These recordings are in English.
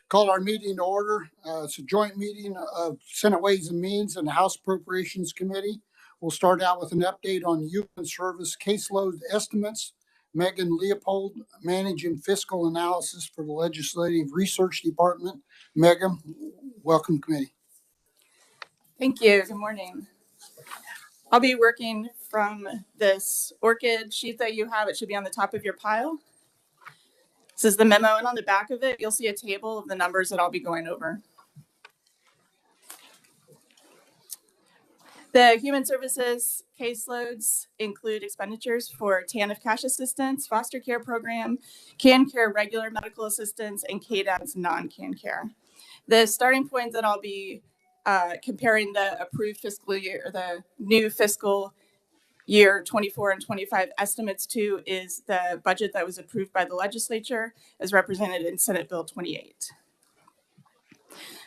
Call our meeting to order. It's a joint meeting of Senate Ways and Means and the House Appropriations Committee. We'll start out with an update on Human Service caseload estimates. Megan Leopold, Managing Fiscal Analysis for the Legislative Research Department. Megan, welcome committee. Thank you. Good morning. I'll be working from this ORCID sheet that you have. It should be on the top of your pile. This is the memo, and on the back of it, you'll see a table of the numbers that I'll be going over. The Human Services caseloads include expenditures for TANF cash assistance, foster care program, CAN care regular medical assistance, and KDAD's non-CAN care. The starting point that I'll be comparing the approved fiscal year, the new fiscal year 24 and 25 estimates to is the budget that was approved by the legislature as represented in Senate Bill 28.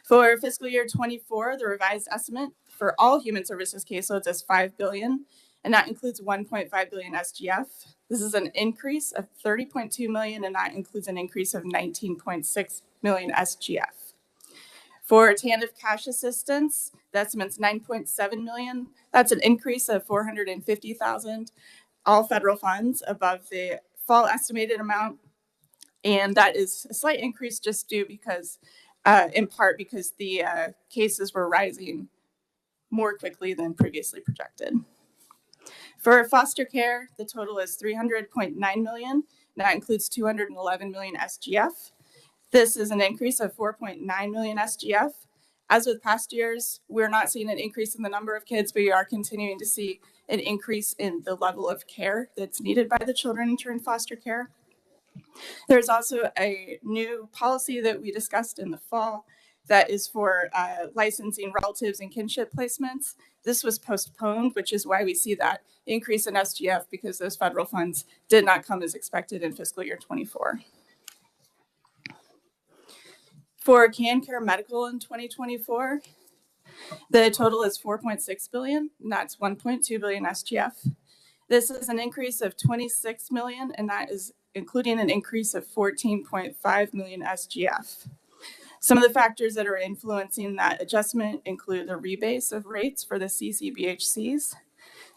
For fiscal year 24, the revised estimate for all human services caseloads is $5 billion, and that includes $1.5 billion SGF. This is an increase of $30.2 million, and that includes an increase of $19.6 million SGF. For TANF cash assistance, the estimate's $9.7 million. That's an increase of $450,000, all federal funds above the fall estimated amount. And that is a slight increase just due because, in part because the cases were rising more quickly than previously projected. For foster care, the total is $300.9 million. That includes $211 million SGF. This is an increase of $4.9 million SGF. As with past years, we're not seeing an increase in the number of kids, but we are continuing to see an increase in the level of care that's needed by the children entering foster care. There's also a new policy that we discussed in the fall that is for licensing relatives and kinship placements. This was postponed, which is why we see that increase in SGF because those federal funds did not come as expected in fiscal year 24. For CAN care medical in 2024, the total is $4.6 billion, and that's $1.2 billion SGF. This is an increase of $26 million, and that is including an increase of $14.5 million SGF. Some of the factors that are influencing that adjustment include the rebase of rates for the CCBHCs.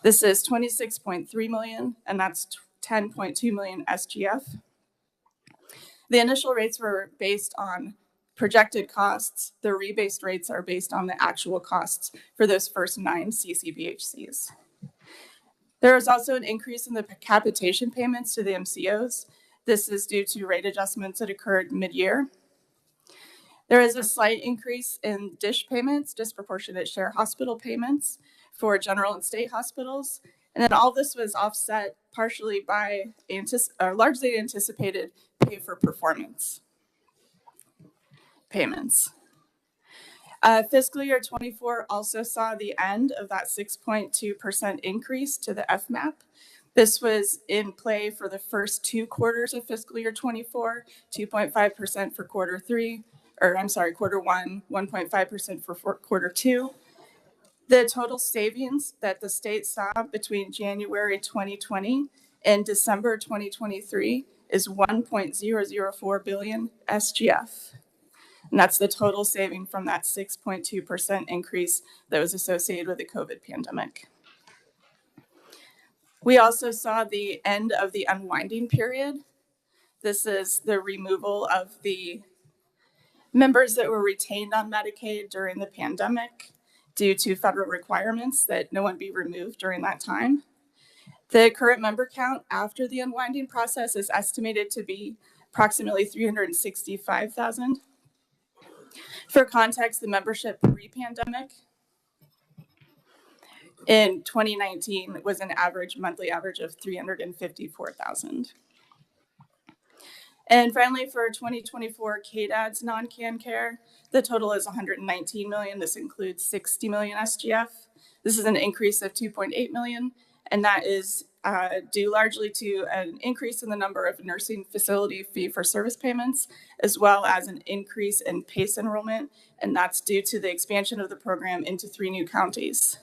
This is $26.3 million, and that's $10.2 million SGF. The initial rates were based on projected costs. The rebased rates are based on the actual costs for those first 9 CCBHCs. There is also an increase in the capitation payments to the MCOs. This is due to rate adjustments that occurred mid-year. There is a slight increase in DSH payments, disproportionate share hospital payments for general and state hospitals. And then all this was offset partially by largely anticipated pay for performance payments. Fiscal year 24 also saw the end of that 6.2% increase to the FMAP. This was in play for the first 2 quarters of fiscal year 24, 2.5% for quarter 1, 1.5% for quarter 2. The total savings that the state saw between January 2020 and December 2023 is $1.004 billion SGF. And that's the total saving from that 6.2% increase that was associated with the COVID pandemic. We also saw the end of the unwinding period. This is the removal of the members that were retained on Medicaid during the pandemic due to federal requirements that no one be removed during that time. The current member count after the unwinding process is estimated to be approximately 365,000. For context, the membership pre-pandemic in 2019 was an monthly average of 354,000. And finally, for 2024 KDAD's non-CAN care, the total is $119 million. This includes $60 million SGF. This is an increase of $2.8 million, and that is due largely to an increase in the number of nursing facility fee-for-service payments, as well as an increase in PACE enrollment, and that's due to the expansion of the program into 3 new counties.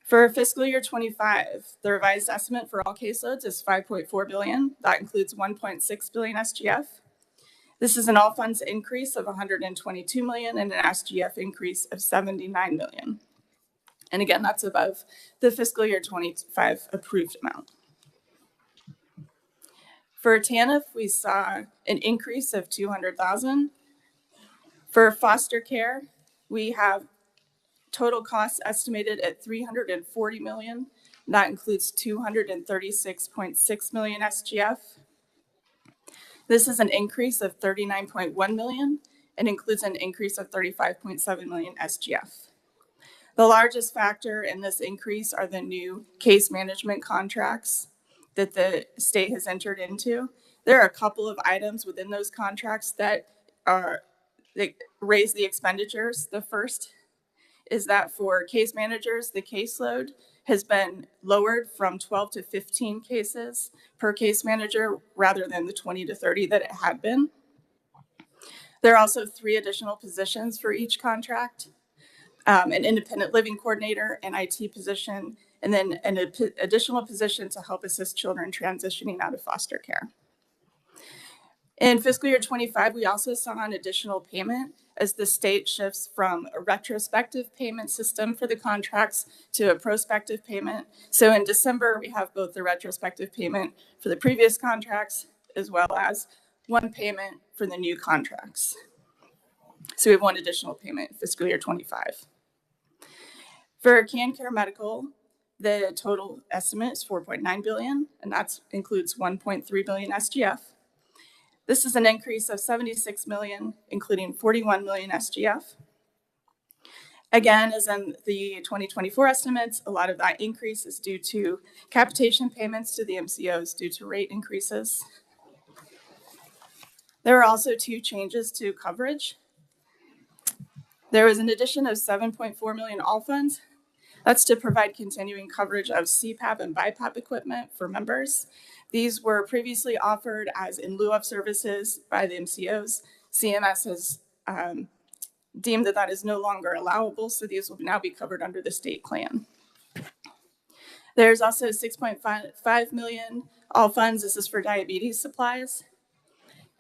For fiscal year 25, the revised estimate for all caseloads is $5.4 billion. That includes $1.6 billion SGF. This is an all funds increase of 122 million and an SGF increase of 79 million. And again, that's above the fiscal year 25 approved amount. For TANF, we saw an increase of 200,000. For foster care, we have total costs estimated at 340 million. That includes 236.6 million SGF. This is an increase of 39.1 million and includes an increase of 35.7 million SGF. The largest factor in this increase are the new case management contracts that the state has entered into. There are a couple of items within those contracts that raise the expenditures. The first is that for case managers, the caseload has been lowered from 12 to 15 cases per case manager rather than the 20 to 30 that it had been. There are also 3 additional positions for each contract, an independent living coordinator, an IT position, and then an additional position to help assist children transitioning out of foster care. In fiscal year 25, we also saw an additional payment as the state shifts from a retrospective payment system for the contracts to a prospective payment. So in December, we have both the retrospective payment for the previous contracts as well as one payment for the new contracts. So we have one additional payment in fiscal year 25. For CanCare Medical, the total estimate is 4.9 billion, and that includes 1.3 billion SGF. This is an increase of 76 million, including 41 million SGF. Again, as in the 2024 estimates, a lot of that increase is due to capitation payments to the MCOs due to rate increases. There are also 2 changes to coverage. There was an addition of 7.4 million all funds. That's to provide continuing coverage of CPAP and BiPAP equipment for members. These were previously offered as in lieu of services by the MCOs. CMS has deemed that that is no longer allowable, so these will now be covered under the state plan. There's also 6.5 million all funds. This is for diabetes supplies.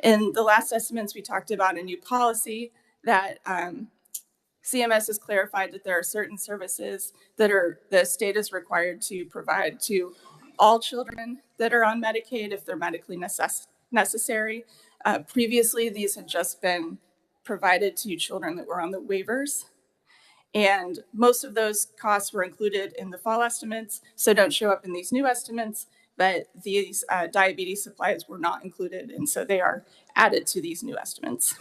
In the last estimates, we talked about a new policy that CMS has clarified that there are certain services that the state is required to provide to all children that are on Medicaid if they're medically necessary. Previously, these had just been provided to children that were on the waivers. And most of those costs were included in the fall estimates, so don't show up in these new estimates, but these diabetes supplies were not included, and so they are added to these new estimates.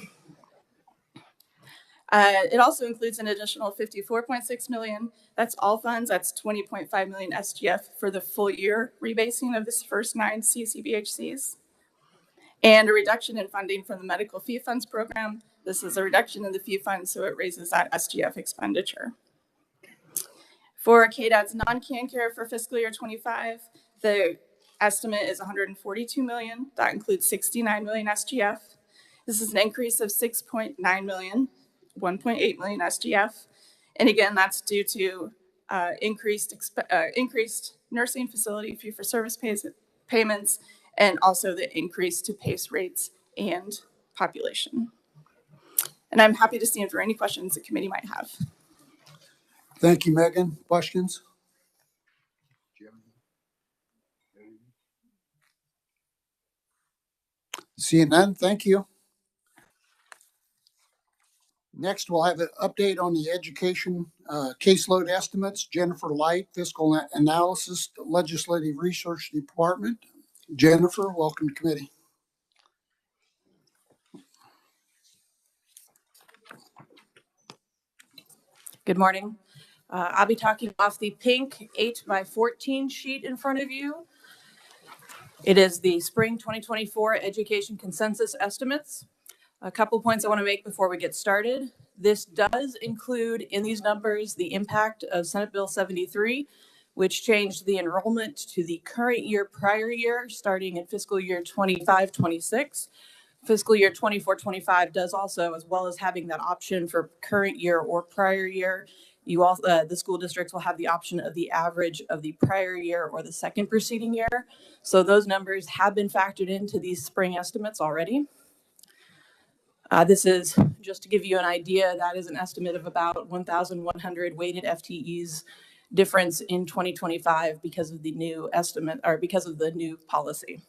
It also includes an additional 54.6 million. That's all funds. That's 20.5 million SGF for the full year rebasing of this first 9 CCBHCs. And a reduction in funding from the medical fee funds program. This is a reduction in the fee funds, so it raises that SGF expenditure. For KDAD's non-can care for fiscal year 25, the estimate is 142 million. That includes 69 million SGF. This is an increase of 6.9 million. 1.8 million SGF. And again, that's due to increased nursing facility fee-for-service payments and also the increase to PACE rates and population. And I'm happy to stand for any questions the committee might have. Thank you, Megan. Questions? Seeing none, thank you. Next, we'll have an update on the education caseload estimates. Jennifer Light, Fiscal Analysis, Legislative Research Department. Jennifer, welcome to committee. Good morning. I'll be talking off the pink 8x14 sheet in front of you. It is the spring 2024 education consensus estimates. A couple points I want to make before we get started. This does include in these numbers the impact of Senate Bill 73, which changed the enrollment to the current year prior year starting in fiscal year 25-26. Fiscal year 24-25 does also, as well as having that option for current year or prior year. You all, the school districts will have the option of the average of the prior year or the second preceding year. So those numbers have been factored into these spring estimates already. This is just to give you an idea. That is an estimate of about 1,100 weighted FTEs difference in 2025 because of the new estimate or because of the new policy.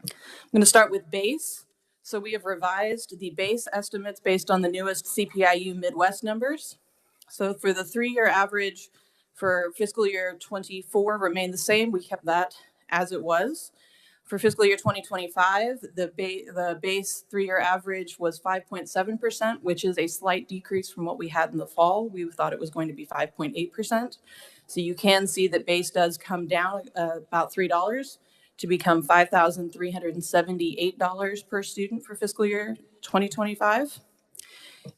I'm going to start with base. So we have revised the base estimates based on the newest CPIU Midwest numbers. So for the 3-year average for fiscal year 24 remained the same. We kept that as it was. For fiscal year 2025, the base 3-year average was 5.7%, which is a slight decrease from what we had in the fall. We thought it was going to be 5.8%. So you can see that base does come down about $3 to become $5,378 per student for fiscal year 2025.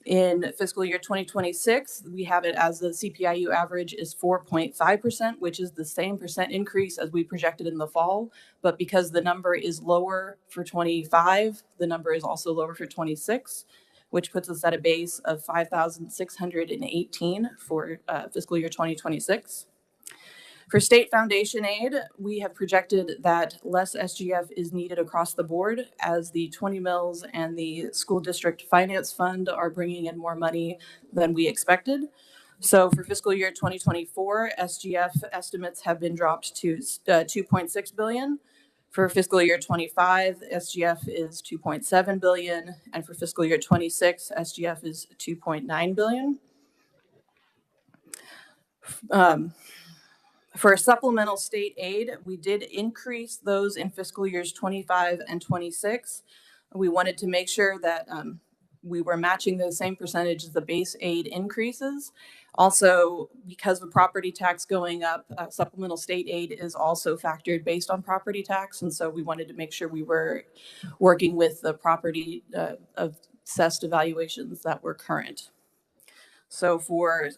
In fiscal year 2026, we have it as the CPIU average is 4.5%, which is the same percent increase as we projected in the fall. But because the number is lower for 25, the number is also lower for 26, which puts us at a base of 5,618 for fiscal year 2026. For state foundation aid, we have projected that less SGF is needed across the board as the 20 mills and the school district finance fund are bringing in more money than we expected. So for fiscal year 2024, SGF estimates have been dropped to 2.6 billion. For fiscal year 25, SGF is 2.7 billion, and for fiscal year 26, SGF is 2.9 billion. For supplemental state aid, we did increase those in fiscal years 25 and 26. We wanted to make sure that we were matching the same percentage as the base aid increases. Also, because of property tax going up, supplemental state aid is also factored based on property tax. And so we wanted to make sure we were working with the property assessed evaluations that were current. So for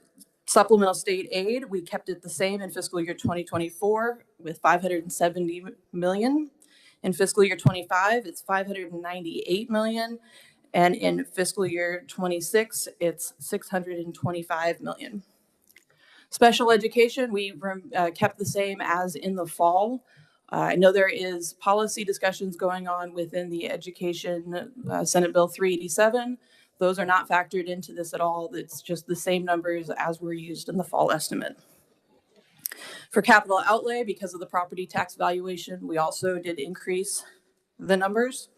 supplemental state aid, we kept it the same in fiscal year 2024 with 570 million. In fiscal year 25, it's 598 million. And in fiscal year 26, it's 625 million. Special education, we kept the same as in the fall. I know there is policy discussions going on within the Education Senate Bill 387. Those are not factored into this at all. It's just the same numbers as were used in the fall estimate. For capital outlay, because of the property tax valuation, we also did increase the numbers.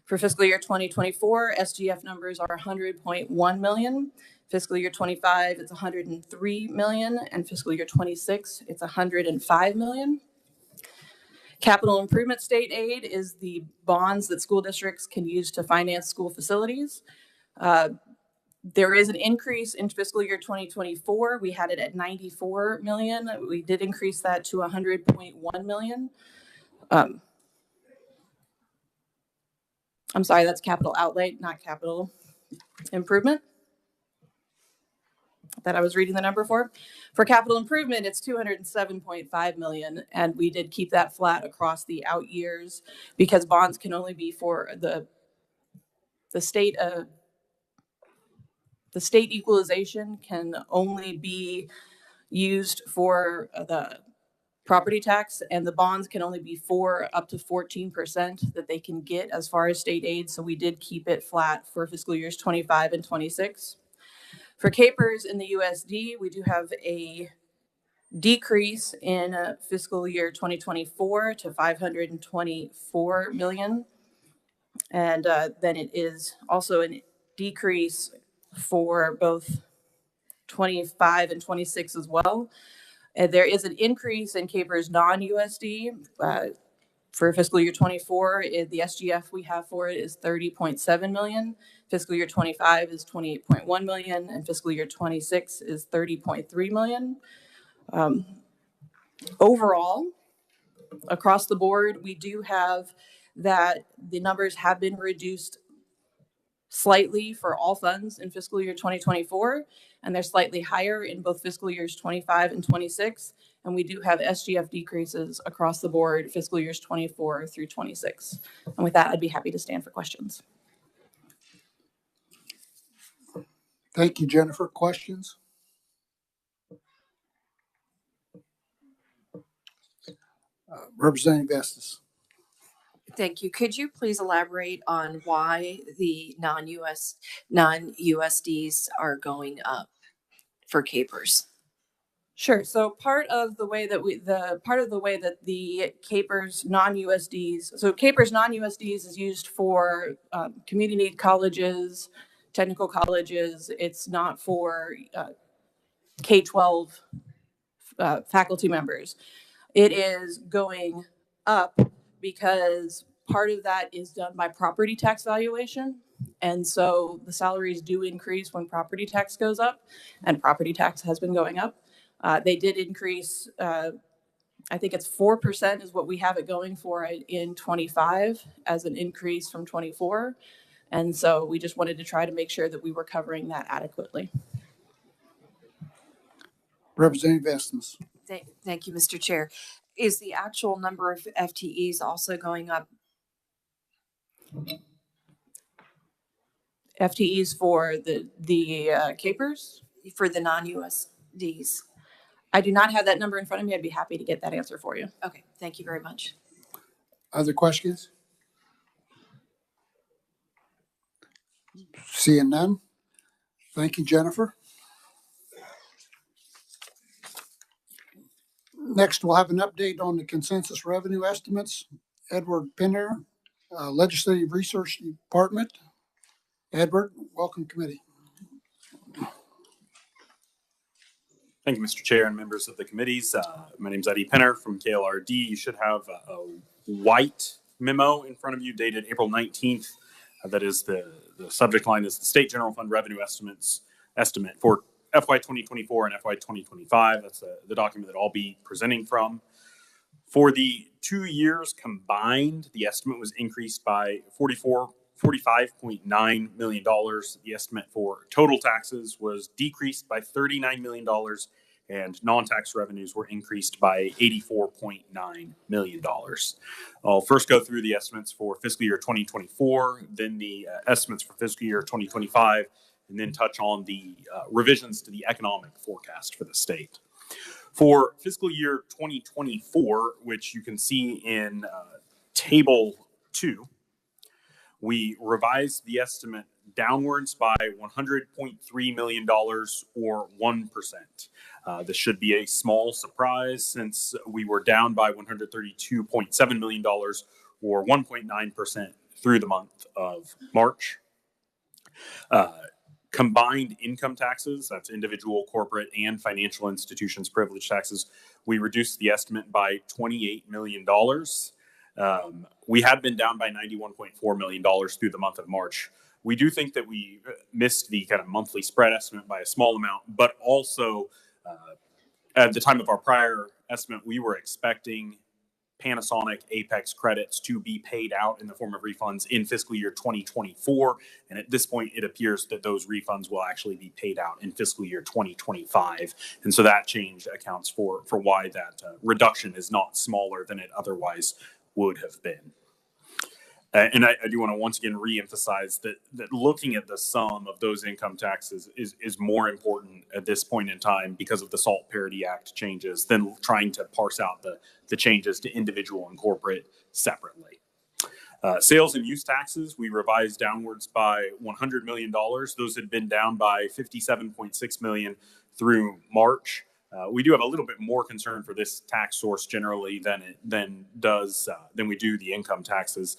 For fiscal year 2024, SGF numbers are 100.1 million. Fiscal year 25, it's 103 million. And fiscal year 26, it's 105 million. Capital improvement state aid is the bonds that school districts can use to finance school facilities. There is an increase in fiscal year 2024. We had it at 94 million. We did increase that to 100.1 million. I'm sorry, that's capital outlay, not capital improvement that I was reading the number for. For capital improvement, it's 207.5 million, and we did keep that flat across the out years because bonds can only be for the state equalization can only be used for the property tax, and the bonds can only be for up to 14% that they can get as far as state aid. So we did keep it flat for fiscal years 25 and 26. For capers in the USD, we do have a decrease in fiscal year 2024 to 524 million. And then it is also a decrease for both 25 and 26 as well. There is an increase in capers non-USD. For fiscal year 24, the SGF we have for it is 30.7 million. Fiscal year 25 is 28.1 million, and fiscal year 26 is 30.3 million. Overall, across the board, we do have that the numbers have been reduced slightly for all funds in fiscal year 2024, and they're slightly higher in both fiscal years 25 and 26. And we do have SGF decreases across the board fiscal years 24 through 26. And with that, I'd be happy to stand for questions. Thank you, Jennifer. Questions? Representative Estes. Thank you. Could you please elaborate on why the non-USDs are going up for capers? Sure. So part of the way that the CAPERS non-USDs, so CAPERS non-USDs is used for community colleges, technical colleges. It's not for K-12 faculty members. It is going up because part of that is done by property tax valuation. And so the salaries do increase when property tax goes up, and property tax has been going up. They did increase, I think it's 4% is what we have it going for in 25 as an increase from 24. And so we just wanted to try to make sure that we were covering that adequately. Representative Estes. Thank you, Mr. Chair. Is the actual number of FTEs also going up? FTEs for the CAPERS? For the non-USDs? I do not have that number in front of me. I'd be happy to get that answer for you. Okay, thank you very much. Other questions? Seeing none. Thank you, Jennifer. Next, we'll have an update on the consensus revenue estimates. Edward Pinner, Legislative Research Department. Edward, welcome committee. Thank you, Mr. Chair and members of the committees. My name is Eddie Penner from KLRD. You should have a white memo in front of you dated April 19th. That is the subject line is the State General Fund Revenue Estimate for FY 2024 and FY 2025. That's the document that I'll be presenting from. For the 2 years combined, the estimate was increased by $45.9 million. The estimate for total taxes was decreased by $39 million, and non-tax revenues were increased by $84.9 million. I'll first go through the estimates for fiscal year 2024, then the estimates for fiscal year 2025, and then touch on the revisions to the economic forecast for the state. For fiscal year 2024, which you can see in Table 2, we revised the estimate downwards by $100.3 million or 1%. This should be a small surprise since we were down by $132.7 million or 1.9% through the month of March. Combined income taxes, that's individual, corporate, and financial institutions privilege taxes, we reduced the estimate by $28 million. We had been down by $91.4 million through the month of March. We do think that we missed the kind of monthly spread estimate by a small amount, but also at the time of our prior estimate, we were expecting Panasonic Apex credits to be paid out in the form of refunds in fiscal year 2024. And at this point, it appears that those refunds will actually be paid out in fiscal year 2025. And so that change accounts for why that reduction is not smaller than it otherwise would have been. And I do want to once again reemphasize that looking at the sum of those income taxes is more important at this point in time because of the SALT Parity Act changes than trying to parse out the changes to individual and corporate separately. Sales and use taxes, we revised downwards by $100 million. Those had been down by $57.6 million through March. We do have a little bit more concern for this tax source generally than we do the income taxes.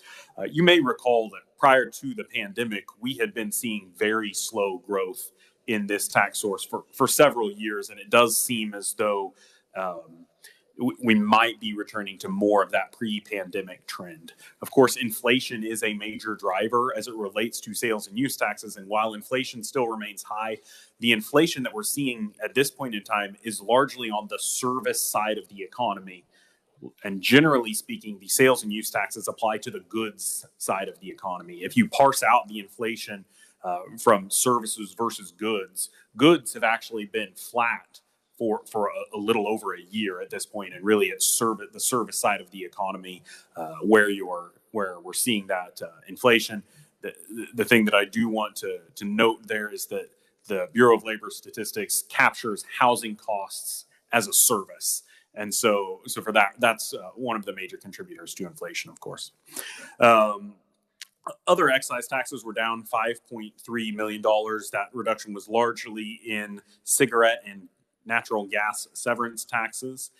You may recall that prior to the pandemic, we had been seeing very slow growth in this tax source for several years, and it does seem as though we might be returning to more of that pre-pandemic trend. Of course, inflation is a major driver as it relates to sales and use taxes. And while inflation still remains high, the inflation that we're seeing at this point in time is largely on the service side of the economy. And generally speaking, the sales and use taxes apply to the goods side of the economy. If you parse out the inflation from services versus goods, goods have actually been flat for a little over a year at this point, and really it's the service side of the economy where we're seeing that inflation. The thing that I do want to note there is that the Bureau of Labor Statistics captures housing costs as a service, And so for that, that's one of the major contributors to inflation, of course. Other excise taxes were down $5.3 million. That reduction was largely in cigarette and natural gas severance taxes.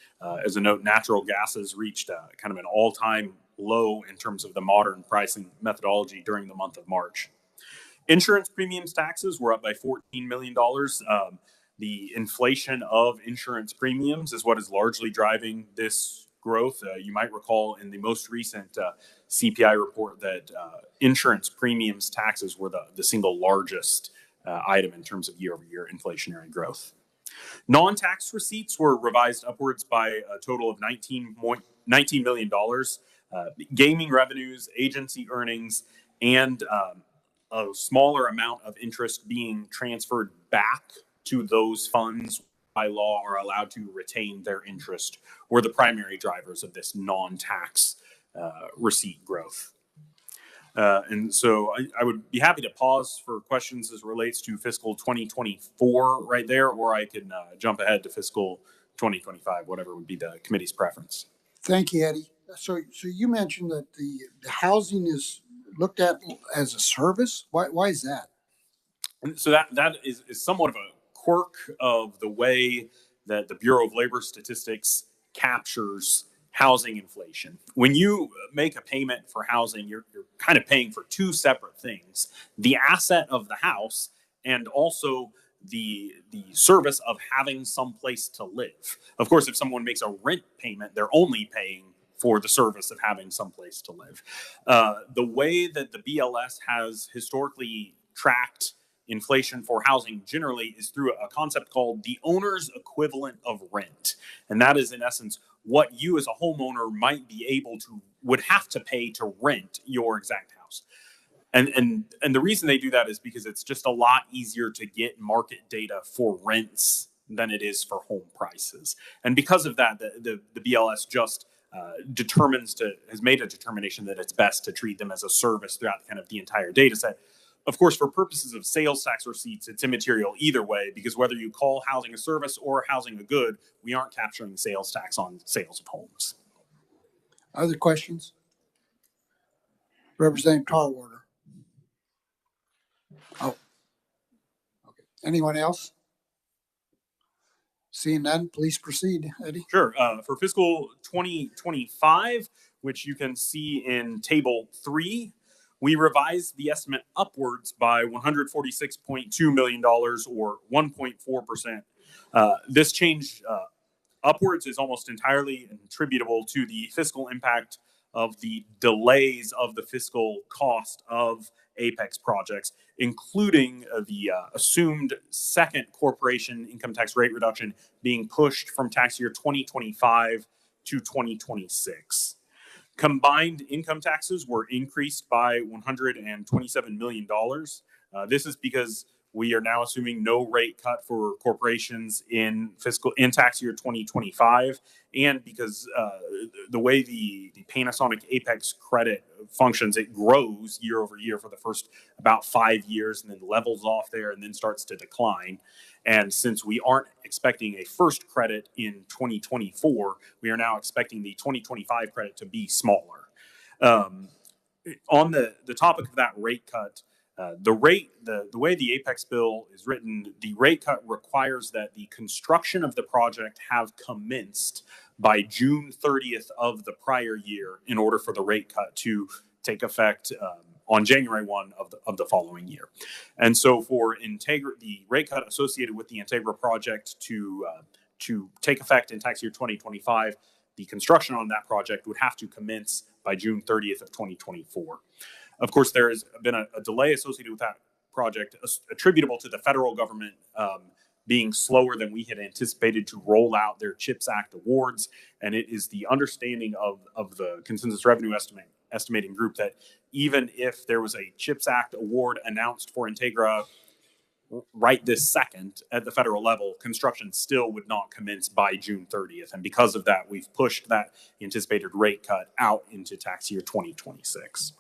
As a note, natural gas has reached kind of an all-time low in terms of the modern pricing methodology during the month of March. Insurance premiums taxes were up by $14 million. The inflation of insurance premiums is what is largely driving this growth. You might recall in the most recent CPI report that insurance premiums taxes were the single largest item in terms of year-over-year inflationary growth. Non-tax receipts were revised upwards by a total of $19 million. Gaming revenues, agency earnings, and a smaller amount of interest being transferred back to those funds by law are allowed to retain their interest were the primary drivers of this non-tax receipt growth. And so I would be happy to pause for questions as it relates to fiscal 2024 right there, or I can jump ahead to fiscal 2025, whatever would be the committee's preference. Thank you, Eddie. So you mentioned that the housing is looked at as a service. Why is that? And so that is somewhat of a quirk of the way that the Bureau of Labor Statistics captures housing inflation. When you make a payment for housing, you're kind of paying for two separate things: the asset of the house and also the service of having some place to live. Of course, if someone makes a rent payment, they're only paying for the service of having some place to live. The way that the BLS has historically tracked inflation for housing generally is through a concept called the owner's equivalent of rent. And that is, in essence, what you as a homeowner might be would have to pay to rent your exact house. And the reason they do that is because it's just a lot easier to get market data for rents than it is for home prices. And because of that, the BLS just has made a determination that it's best to treat them as a service throughout kind of the entire data set. Of course, for purposes of sales tax receipts, it's immaterial either way, because whether you call housing a service or housing a good, we aren't capturing sales tax on sales of homes. Other questions? Representative Tarwater. Oh, okay. Anyone else? Seeing none, please proceed, Eddie. Sure. For fiscal 2025, which you can see in Table 3, we revised the estimate upwards by $146.2 million, or 1.4%. This change upwards is almost entirely attributable to the fiscal impact of the delays of the fiscal cost of Apex projects, including the assumed second corporation income tax rate reduction being pushed from tax year 2025 to 2026. Combined income taxes were increased by $127 million. This is because we are now assuming no rate cut for corporations in tax year 2025, and because the way the Panasonic Apex credit functions, it grows year over year for the first about 5 years and then levels off there and then starts to decline. And since we aren't expecting a first credit in 2024, we are now expecting the 2025 credit to be smaller. On the topic of that rate cut, the way the Apex bill is written, the rate cut requires that the construction of the project have commenced by June 30th of the prior year in order for the rate cut to take effect on January 1 of the following year. And so for the rate cut associated with the Integra project to take effect in tax year 2025, the construction on that project would have to commence by June 30th of 2024. Of course, there has been a delay associated with that project attributable to the federal government being slower than we had anticipated to roll out their CHIPS Act awards. And it is the understanding of the consensus revenue estimating group that even if there was a CHIPS Act award announced for Integra right this second at the federal level, construction still would not commence by June 30th. And because of that, we've pushed that anticipated rate cut out into tax year 2026.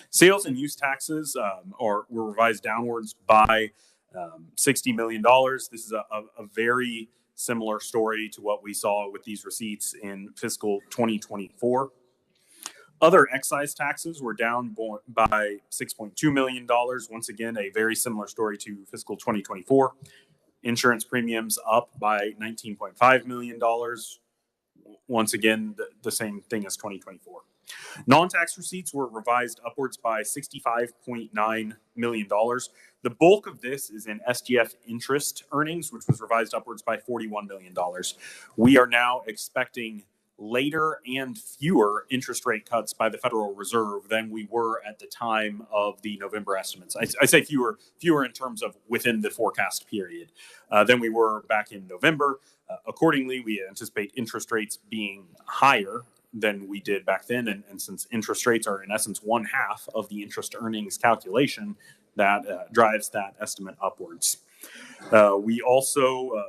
Sales and use taxes were revised downwards by $60 million. This is a very similar story to what we saw with these receipts in fiscal 2024. Other excise taxes were down by $6.2 million. Once again, a very similar story to fiscal 2024. Insurance premiums up by $19.5 million. Once again, the same thing as 2024. Non-tax receipts were revised upwards by $65.9 million. The bulk of this is in SGF interest earnings, which was revised upwards by $41 million. We are now expecting later and fewer interest rate cuts by the Federal Reserve than we were at the time of the November estimates. I say fewer in terms of within the forecast period than we were back in November. Accordingly, we anticipate interest rates being higher than we did back then. And since interest rates are in essence 1/2 of the interest earnings calculation, that drives that estimate upwards. We also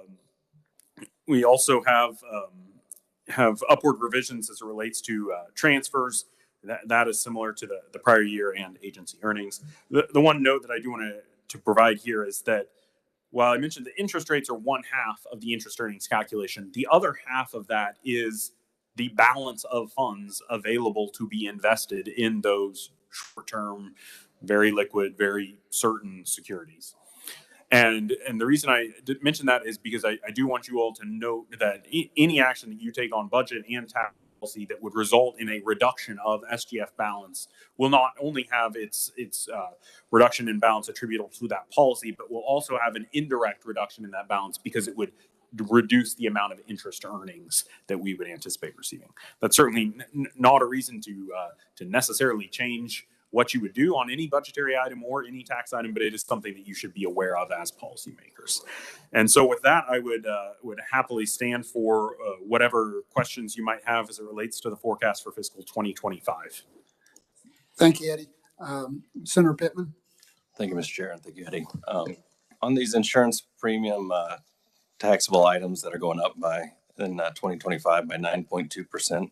have upward revisions as it relates to transfers. That is similar to the prior year and agency earnings. The one note that I do want to provide here is that while I mentioned the interest rates are 1/2 of the interest earnings calculation, the other half of that is the balance of funds available to be invested in those short-term, very liquid, very certain securities. And the reason I did mention that is because I do want you all to note that any action that you take on budget and tax policy that would result in a reduction of SGF balance will not only have its reduction in balance attributable to that policy, but will also have an indirect reduction in that balance because it would reduce the amount of interest earnings that we would anticipate receiving. That's certainly not a reason to necessarily change what you would do on any budgetary item or any tax item, but it is something that you should be aware of as policymakers. And so with that, I would happily stand for whatever questions you might have as it relates to the forecast for fiscal 2025. Thank you, Eddie. Senator Pittman. Thank you, Mr. Chair, and thank you, Eddie. On these insurance premium taxable items that are going up in 2025 by 9.2%,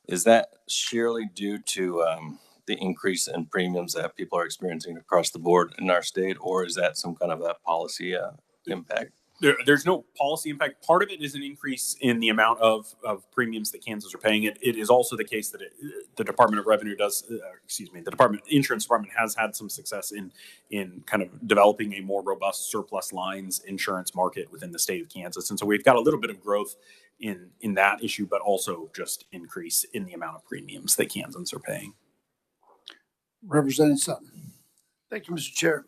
is that sheerly due to the increase in premiums that people are experiencing across the board in our state, or is that some kind of a policy impact? There's no policy impact. Part of it is an increase in the amount of premiums that Kansas are paying. It is also the case that the Department of Revenue the Insurance Department has had some success in kind of developing a more robust surplus lines insurance market within the state of Kansas. And so we've got a little bit of growth in that issue, but also just increase in the amount of premiums that Kansans are paying. Representative Sutton. Thank you, Mr. Chair.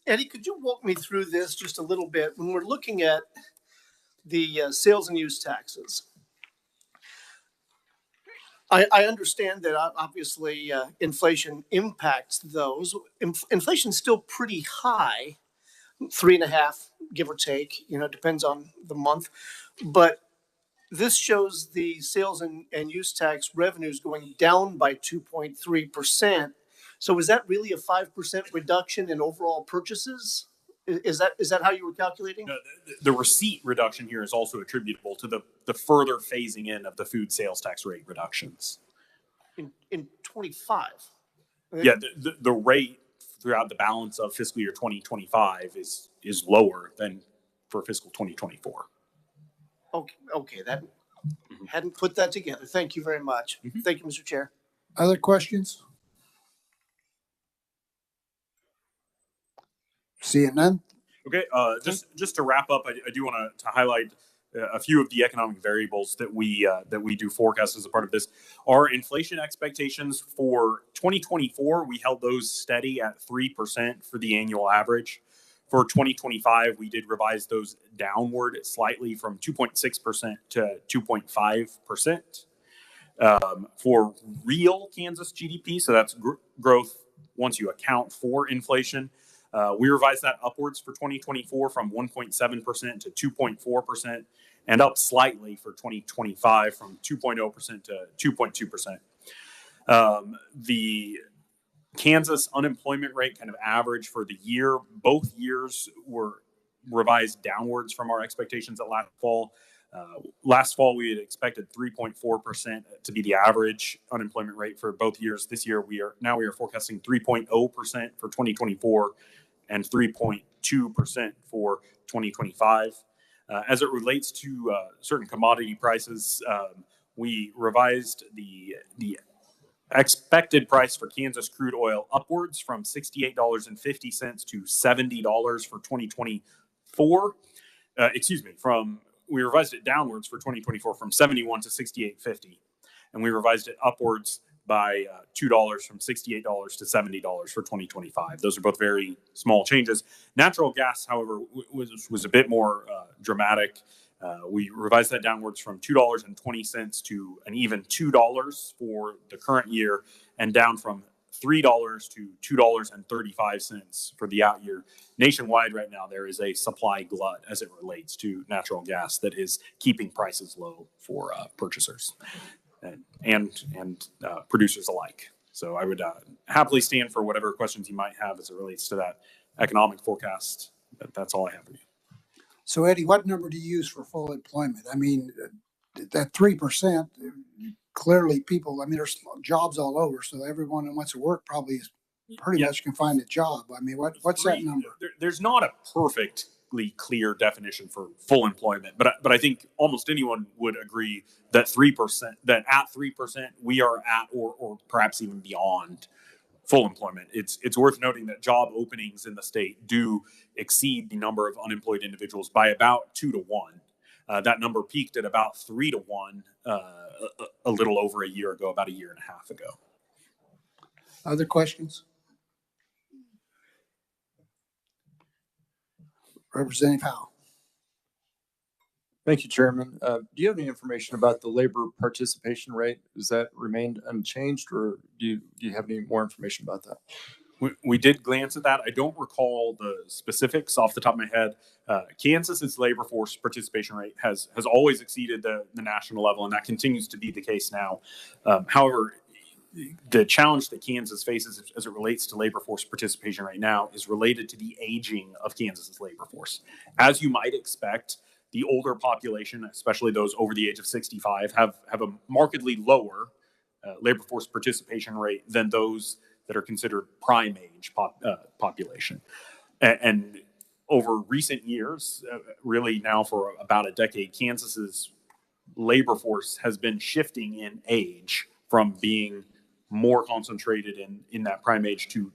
Eddie, could you walk me through this just a little bit? When we're looking at the sales and use taxes, I understand that obviously inflation impacts those. Inflation's still pretty high, 3.5, give or take, depends on the month. But this shows the sales and use tax revenues going down by 2.3%. So is that really a 5% reduction in overall purchases? Is that how you were calculating? No, the receipt reduction here is also attributable to the further phasing in of the food sales tax rate reductions. In 25? Yeah, the rate throughout the balance of fiscal year 2025 is lower than for fiscal 2024. Okay, that hadn't put that together. Thank you very much. Mm-hmm. Thank you, Mr. Chair. Other questions? Seeing none. Okay, just to wrap up, I do want to highlight a few of the economic variables that we do forecast as a part of this. Our inflation expectations for 2024, we held those steady at 3% for the annual average. For 2025, we did revise those downward slightly from 2.6% to 2.5%. For real Kansas GDP, so that's growth once you account for inflation, we revised that upwards for 2024 from 1.7% to 2.4%, and up slightly for 2025 from 2.0% to 2.2%. The Kansas unemployment rate kind of average for the year, both years were revised downwards from our expectations at last fall. Last fall, we had expected 3.4% to be the average unemployment rate for both years. This year, we are forecasting 3.0% for 2024 and 3.2% for 2025. As it relates to certain commodity prices, we revised the expected price for Kansas crude oil upwards from $68.50 to $70 for 2024. We revised it downwards for 2024 from 71 to 68.50, and we revised it upwards by $2 from $68 to $70 for 2025. Those are both very small changes. Natural gas, however, was a bit more dramatic. We revised that downwards from $2.20 to an even $2 for the current year, and down from $3 to $2.35 for the out year. Nationwide right now, there is a supply glut as it relates to natural gas that is keeping prices low for purchasers and producers alike. So I would happily stand for whatever questions you might have as it relates to that economic forecast. That's all I have for you. So Eddie, what number do you use for full employment? I mean, that 3%, clearly people, I mean, there's jobs all over. So everyone who wants to work probably is pretty much can find a job. I mean, what's that number? There's not a perfectly clear definition for full employment, but I think almost anyone would agree that 3%, that at 3%, we are at or perhaps even beyond full employment. It's worth noting that job openings in the state do exceed the number of unemployed individuals by about 2 to 1. That number peaked at about 3 to 1 a little over a year ago, about a year and a half ago. Other questions? Representative Howe. Thank you, Chairman. Do you have any information about the labor participation rate? Has that remained unchanged, or do you have any more information about that? We did glance at that. I don't recall the specifics off the top of my head. Kansas's labor force participation rate has always exceeded the national level, and that continues to be the case now. However, the challenge that Kansas faces as it relates to labor force participation right now is related to the aging of Kansas's labor force. As you might expect, the older population, especially those over the age of 65, have a markedly lower labor force participation rate than those that are considered prime age population. And over recent years, really now for about a decade, Kansas's labor force has been shifting in age from being more concentrated in that prime age to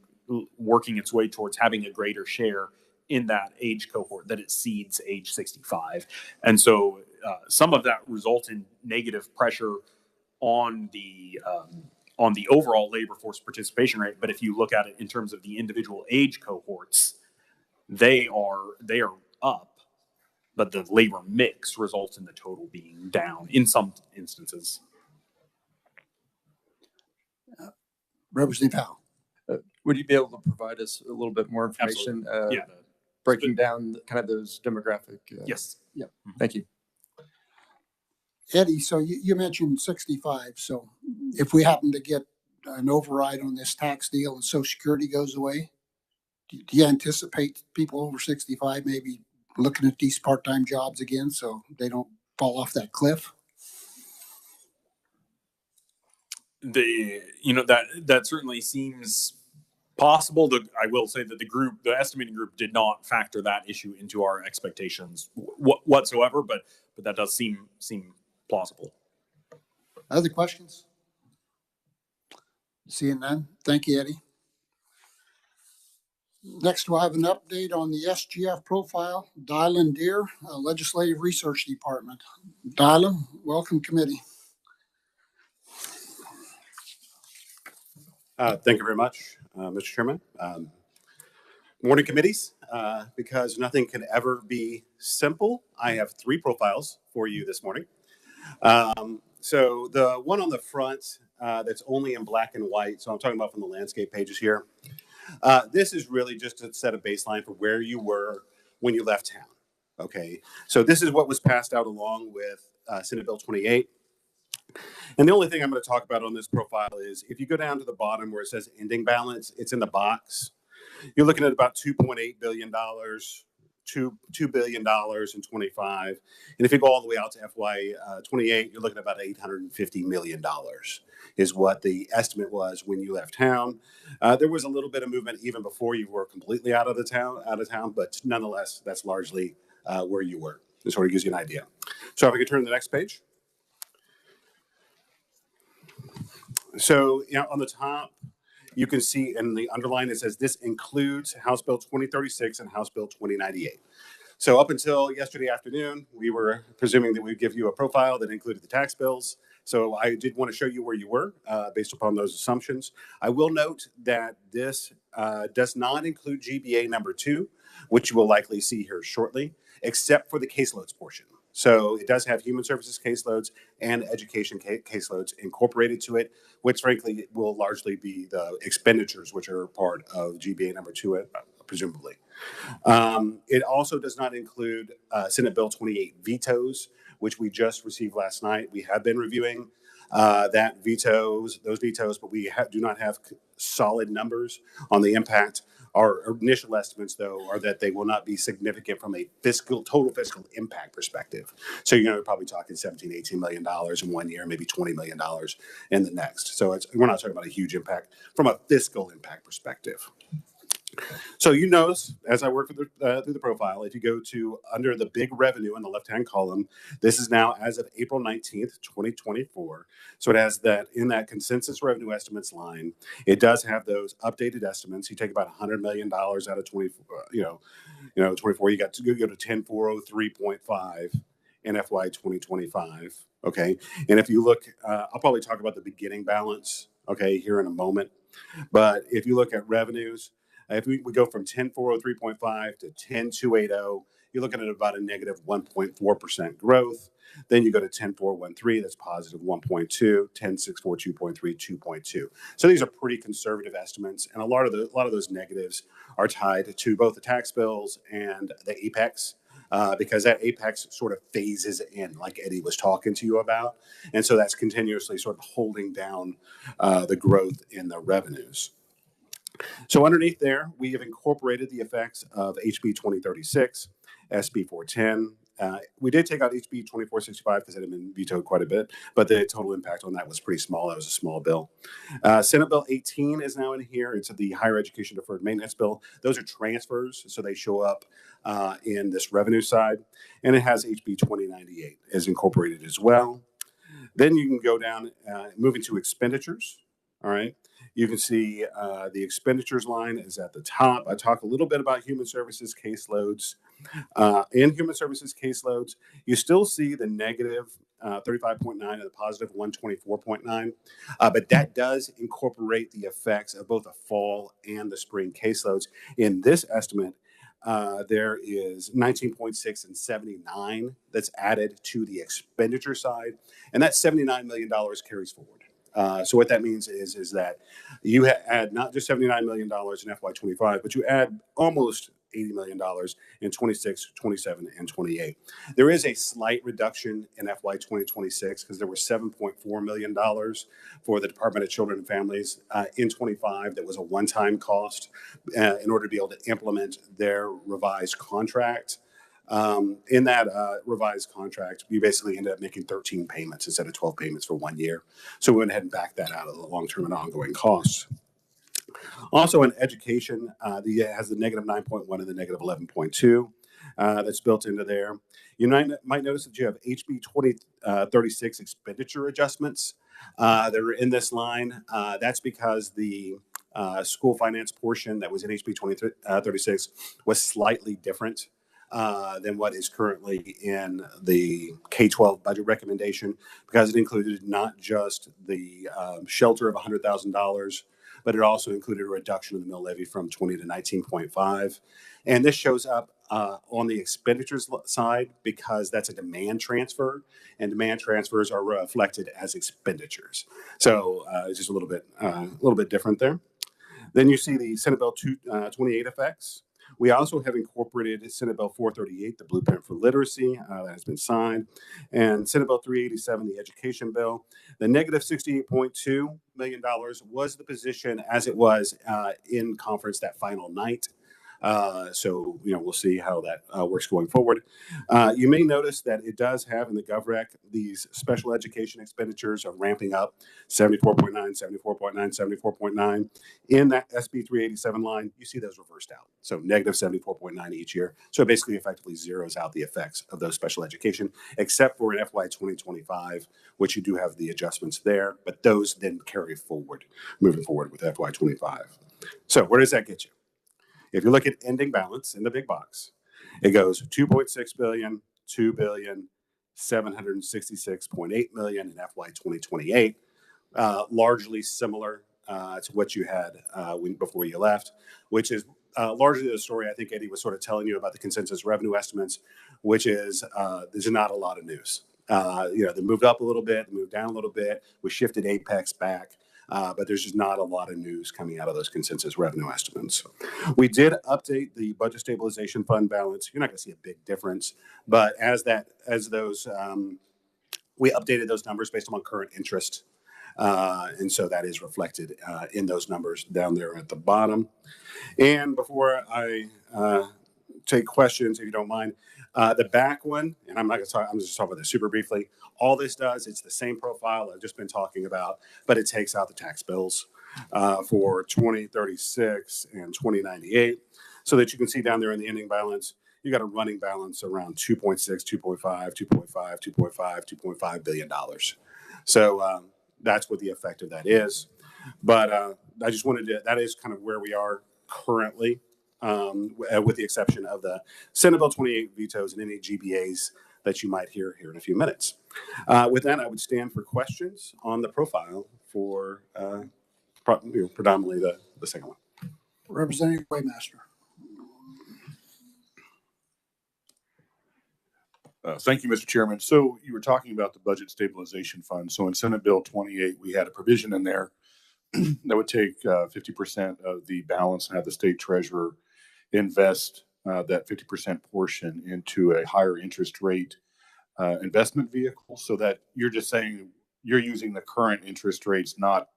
working its way towards having a greater share in that age cohort that exceeds age 65. And so some of that results in negative pressure on the overall labor force participation rate. But if you look at it in terms of the individual age cohorts, they are up, but the labor mix results in the total being down in some instances. Representative Howe. Would you be able to provide us a little bit more information? Breaking down kind of those demographic. Yes. Yeah. Thank you. Eddie, so you mentioned 65. So if we happen to get an override on this tax deal and Social Security goes away, do you anticipate people over 65 maybe looking at these part-time jobs again so they don't fall off that cliff? That certainly seems possible. I will say that the estimating group did not factor that issue into our expectations whatsoever, but that does seem plausible. Other questions? Seeing none. Thank you, Eddie. Next, we'll have an update on the SGF profile. Dylan Deere, Legislative Research Department. Dylan, welcome committee. Thank you very much, Mr. Chairman. Morning committees, because nothing can ever be simple. I have 3 profiles for you this morning. So the one on the front that's only in black and white, so I'm talking about from the landscape pages here. This is really just to set a baseline for where you were when you left town. Okay, so this is what was passed out along with Senate Bill 28. And the only thing I'm going to talk about on this profile is if you go down to the bottom where it says ending balance, it's in the box. You're looking at about $2.8 billion, $2 billion in 25. And if you go all the way out to FY 28, you're looking at about $850 million is what the estimate was when you left town. There was a little bit of movement even before you were completely out of town, but nonetheless, that's largely where you were. It sort of gives you an idea. So if I could turn to the next page. So, on the top, you can see in the underline, it says this includes House Bill 2036 and House Bill 2098. So up until yesterday afternoon, we were presuming that we'd give you a profile that included the tax bills. So I did want to show you where you were based upon those assumptions. I will note that this does not include GBA number 2, which you will likely see here shortly, except for the caseloads portion. So it does have human services caseloads and education caseloads incorporated to it, which frankly will largely be the expenditures, which are part of GBA number 2, presumably. It also does not include Senate Bill 28 vetoes, which we just received last night. We have been reviewing those vetoes, but we do not have solid numbers on the impact. Our initial estimates, though, are that they will not be significant from a total fiscal impact perspective. So you're probably talking $17, $18 million in 1 year, maybe $20 million in the next. So we're not talking about a huge impact from a fiscal impact perspective. So you notice, as I work through the profile, if you go to under the big revenue in the left-hand column, this is now as of April 19th, 2024. So it has that in that consensus revenue estimates line, it does have those updated estimates. You take about $100 million out of 24, 24, you go to 10403.5 in FY 2025. Okay. And if you look, I'll probably talk about the beginning balance, okay, here in a moment. But if you look at revenues, if we go from 10403.5 to 10280, you're looking at about a negative 1.4% growth. Then you go to 10413, that's positive 1.2, 10642.3, 2.2. So these are pretty conservative estimates, and a lot of those negatives are tied to both the tax bills and the apex. Because that apex sort of phases in, like Eddie was talking to you about. And so that's continuously sort of holding down the growth in the revenues. So underneath there, we have incorporated the effects of HB 2036, SB 410. We did take out HB 2465 because it had been vetoed quite a bit, but the total impact on that was pretty small. That was a small bill. Senate Bill 18 is now in here. It's the Higher Education Deferred Maintenance Bill. Those are transfers, so they show up in this revenue side. And it has HB 2098 is incorporated as well. Then you can go down, moving to expenditures. All right. You can see the expenditures line is at the top. I talk a little bit about human services caseloads. In human services caseloads, you still see the negative 35.9 and the positive 124.9, but that does incorporate the effects of both the fall and the spring caseloads. In this estimate, there is 19.6 and 79 that's added to the expenditure side, and that $79 million carries forward. So what that means is that you add not just $79 million in FY25, but you add almost $80 million in 26, 27, and 28. There is a slight reduction in FY 2026 because there were $7.4 million for the Department of Children and Families in 25. That was a one-time cost in order to be able to implement their revised contract. In that revised contract, we basically ended up making 13 payments instead of 12 payments for 1 year. So we went ahead and backed that out of the long-term and ongoing costs. Also in education, it has the negative 9.1 and the negative 11.2 that's built into there. You might notice that you have HB 2036 expenditure adjustments that are in this line. That's because the school finance portion that was in HB 2036 was slightly different than what is currently in the K-12 budget recommendation, because it included not just the shelter of $100,000, but it also included a reduction of the mill levy from 20 to 19.5. And this shows up on the expenditures side because that's a demand transfer, and demand transfers are reflected as expenditures. So it's just a little bit different there. Then you see the Senate Bill 28 effects. We also have incorporated Senate Bill 438, the Blueprint for Literacy, that has been signed, and Senate Bill 387, the Education Bill. The negative $68.2 million was the position as it was in conference that final night. So, we'll see how that works going forward. You may notice that it does have in the GovRec, these special education expenditures are ramping up 74.9, 74.9, 74.9. In that SB 387 line, you see those reversed out. So negative 74.9 each year. So it basically effectively zeroes out the effects of those special education, except for in FY 2025, which you do have the adjustments there, but those then carry forward, moving forward with FY 25. So where does that get you? If you look at ending balance in the big box, it goes 2.6 billion, 2 billion, 766.8 million in FY 2028, largely similar to what you had before you left, which is largely the story I think Eddie was sort of telling you about the consensus revenue estimates, which is there's not a lot of news. They moved up a little bit, moved down a little bit. We shifted Apex back. But there's just not a lot of news coming out of those consensus revenue estimates. We did update the budget stabilization fund balance. You're not going to see a big difference, but we updated those numbers based on current interest, and so that is reflected in those numbers down there at the bottom. And before I take questions, if you don't mind, the back one, and I'm not going to talk. I'm just talking about this super briefly. All this does, it's the same profile I've just been talking about, but it takes out the tax bills for 2036 and 2098, so that you can see down there in the ending balance, you got a running balance around 2.6, 2.5, 2.5, 2.5, 2.5 billion dollars. So that's what the effect of that is. But I just wanted to. That is kind of where we are currently. With the exception of the Senate Bill 28 vetoes and any GBAs that you might hear here in a few minutes. With that, I would stand for questions on the profile for predominantly the second one. Representative Waymaster. Thank you, Mr. Chairman. So you were talking about the budget stabilization fund. So in Senate Bill 28, we had a provision in there that would take 50% of the balance and have the state treasurer invest that 50% portion into a higher interest rate investment vehicle, so that you're just saying you're using the current interest rates, not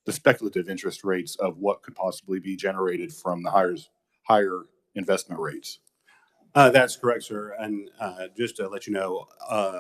the speculative interest rates of what could possibly be generated from the higher investment rates. That's correct, sir. And just to let you know,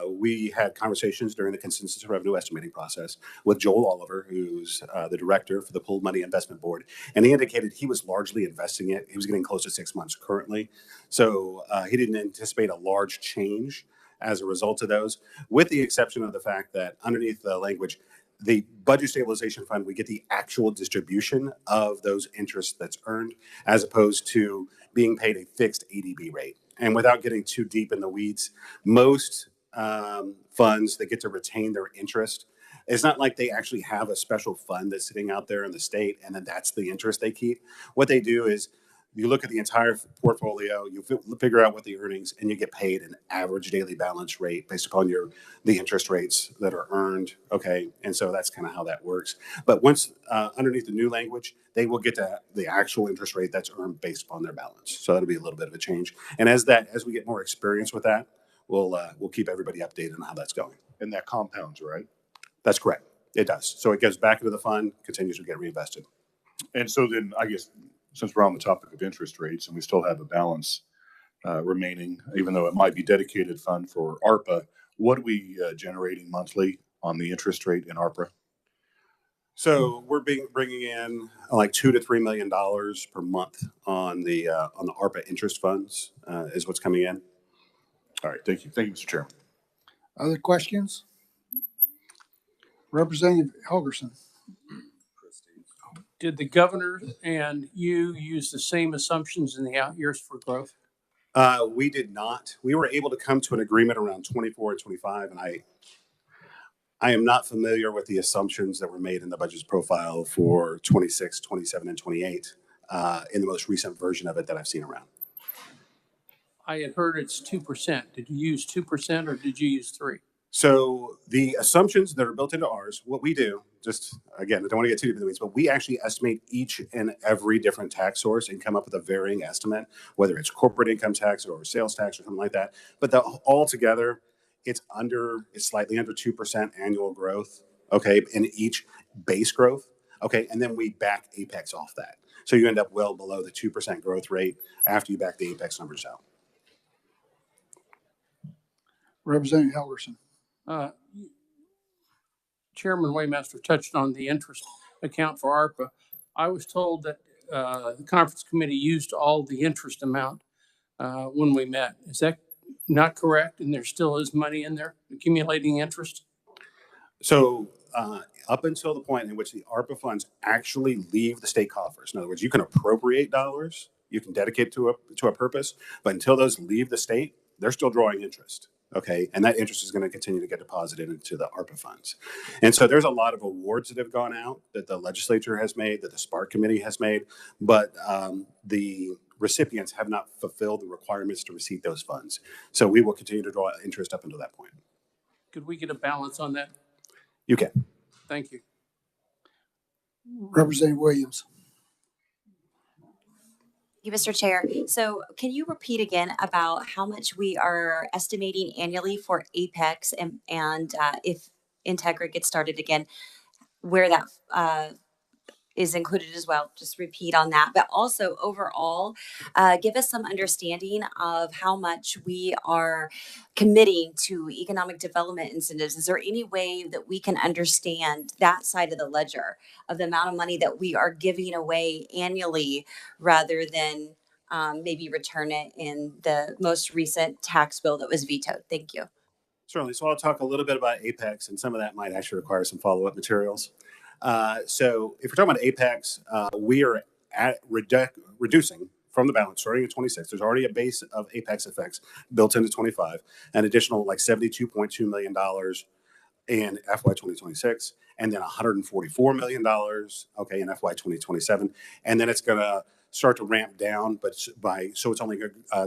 we had conversations during the consensus revenue estimating process with Joel Oliver, who's the director for the Pooled Money Investment Board. And he indicated he was largely investing it. He was getting close to 6 months currently. So he didn't anticipate a large change as a result of those, with the exception of the fact that underneath the language, the budget stabilization fund, we get the actual distribution of those interests that's earned, as opposed to being paid a fixed ADB rate. And without getting too deep in the weeds, most funds that get to retain their interest, it's not like they actually have a special fund that's sitting out there in the state and then that's the interest they keep. What they do is you look at the entire portfolio, you figure out what the earnings, and you get paid an average daily balance rate based upon the interest rates that are earned. Okay, and so that's kind of how that works. But once underneath the new language, they will get to the actual interest rate that's earned based upon their balance. So that'll be a little bit of a change. And as we get more experience with that, we'll keep everybody updated on how that's going. And that compounds, right? That's correct. It does. So it goes back into the fund, continues to get reinvested. And so then, I guess, since we're on the topic of interest rates and we still have a balance remaining, even though it might be dedicated fund for ARPA, what are we generating monthly on the interest rate in ARPA? So we're bringing in like $2 to $3 million per month on the ARPA interest funds is what's coming in. All right, thank you, Mr. Chairman. Other questions? Representative Helgerson. Did the governor and you use the same assumptions in the out years for growth? We did not. We were able to come to an agreement around 24 and 25, and I am not familiar with the assumptions that were made in the budget profile for 26, 27, and 28 in the most recent version of it that I've seen around. I had heard it's 2%. Did you use 2% or did you use 3%? So the assumptions that are built into ours, what we do, just again, I don't want to get too deep in the weeds, but we actually estimate each and every different tax source and come up with a varying estimate, whether it's corporate income tax or sales tax or something like that. But all together, it's slightly under 2% annual growth, okay, in each base growth, okay, and then we back Apex off that. So you end up well below the 2% growth rate after you back the Apex numbers out. Representative Helgerson. Uh, Chairman Waymaster touched on the interest account for ARPA. I was told that the conference committee used all the interest amount when we met. Is that not correct? And there still is money in there accumulating interest? So up until the point in which the ARPA funds actually leave the state coffers, in other words, you can appropriate dollars, you can dedicate to a purpose, but until those leave the state, they're still drawing interest. Okay, and that interest is going to continue to get deposited into the ARPA funds. And so there's a lot of awards that have gone out that the legislature has made, that the SPARK committee has made, but the recipients have not fulfilled the requirements to receive those funds. So we will continue to draw interest up until that point. Could we get a balance on that? You can. Thank you. Representative Williams. Thank you, Mr. Chair. So can you repeat again about how much we are estimating annually for Apex and if Integra gets started again, where that is included as well? Just repeat on that. But also overall, give us some understanding of how much we are committing to economic development incentives. Is there any way that we can understand that side of the ledger of the amount of money that we are giving away annually rather than maybe return it in the most recent tax bill that was vetoed? Thank you. Certainly. So I'll talk a little bit about Apex, and some of that might actually require some follow-up materials. So if we're talking about Apex, we are at reducing from the balance starting at 26. There's already a base of Apex effects built into 25, an additional like $72.2 million in FY 2026, and then $144 million, okay, in FY 2027. And then it's going to start to ramp down, but so it's only